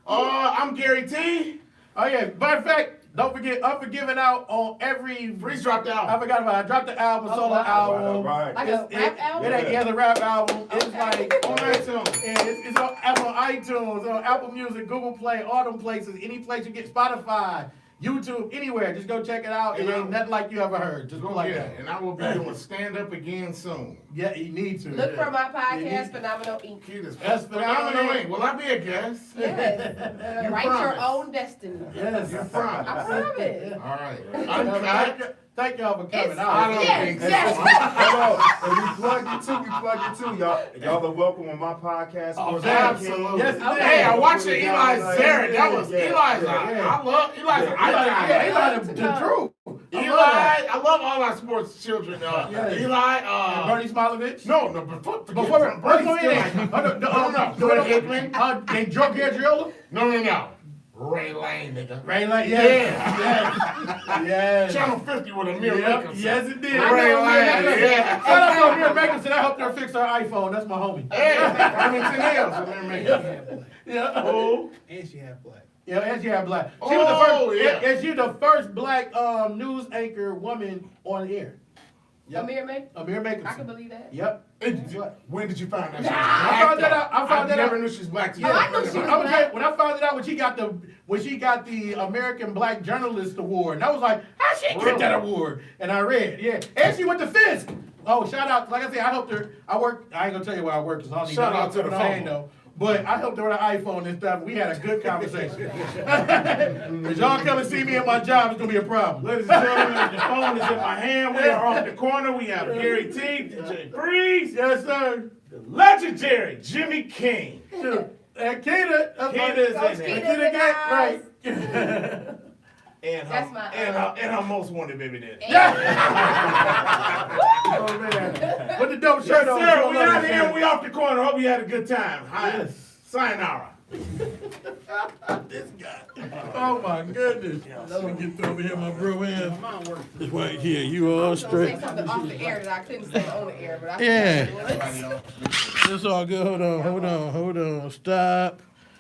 I'm Gary T. Oh yeah, matter of fact, don't forget Unforgiven out on every. Freeze dropped I out. forgot about it. I dropped the album, solo wow. album. Right. Like a rap album? Yeah, the rap album. It's Okay. like On iTunes. and it's on iTunes, on Apple Music, Google Play, all them places, any place you get Spotify, YouTube, anywhere. Just go check it out. It ain't nothing like you ever heard. Just go like Yeah, that. and I will be doing stand up again soon. Yeah, you need to. Look for my You podcast, need- Phenomenal Inc. Kid is That's phenomenal. phenomenal. Will I be a guest? Yes. You Write your promise. own destiny. Yes. You I promise. promise. All right. Uncut. Thank y'all for coming It's- out. I don't Yes, think yes. so. And we plug you too. Y'all are welcome on my podcast. Oh, Absolutely. Yes, it Hey, I is. watched the Eli Zarek. That was Yeah, Eli's. yeah. I love Eli's. Yeah, the truth. Eli, I love all our sports children. Yes. Eli, And Bernie Smilovich. no, Before Bernie Bernie still in like- no, Fred Hickman. They Joe Gabriola. No. Ray Lane, nigga. Ray Lane, Yeah. yes. Channel 50 with Amir Yep, Nicholson. yes, it did. Ray Lane, yeah. Shout out to Amir Nicholson. I helped her fix her iPhone. That's my homie. Hey, Remington Hills, Amir Nicholson. Yeah. Oh, And she had black. Yeah, and she had black. She was the Oh, first. yeah. And she the first black news anchor woman on the air. Yep. Amir May? Amir I can Makinson. believe that. Yep. When did you find that? I found that out. I found that never out. knew she was black. Oh, I knew she was I was black. when I found it out when she got the American Black Journalist Award, and I was like, how she get that award? And I read, yeah, and she went to Fisk. Oh, shout out! Like I said, I helped her. I ain't gonna tell you where I work because I don't need Shout out to the phone. though. But I helped her with an iPhone and stuff. We had a good conversation. If y'all come and see me at my job, it's gonna be a problem. Ladies and gentlemen, the phone is in my hand. We are off the corner. We have Gary T, DJ Breeze, Yes, sir. the legendary Jimmy King. Shoot. And Kita, Kita is Coach in Kita there. in the house. right. And That's her, my, and her most wanted baby daddy. Oh man, with the dope Yes, shirt on. sir. so We love out it. here and we off the corner. Hope you had a good time. Hi. Yes. Sayonara. This guy. Oh my goodness. Let me get over here, my bro. Man. This right here. You all I was gonna say straight. something off the air that I couldn't say on the air, but I Yeah. said it was. It's all good. Hold on. Stop.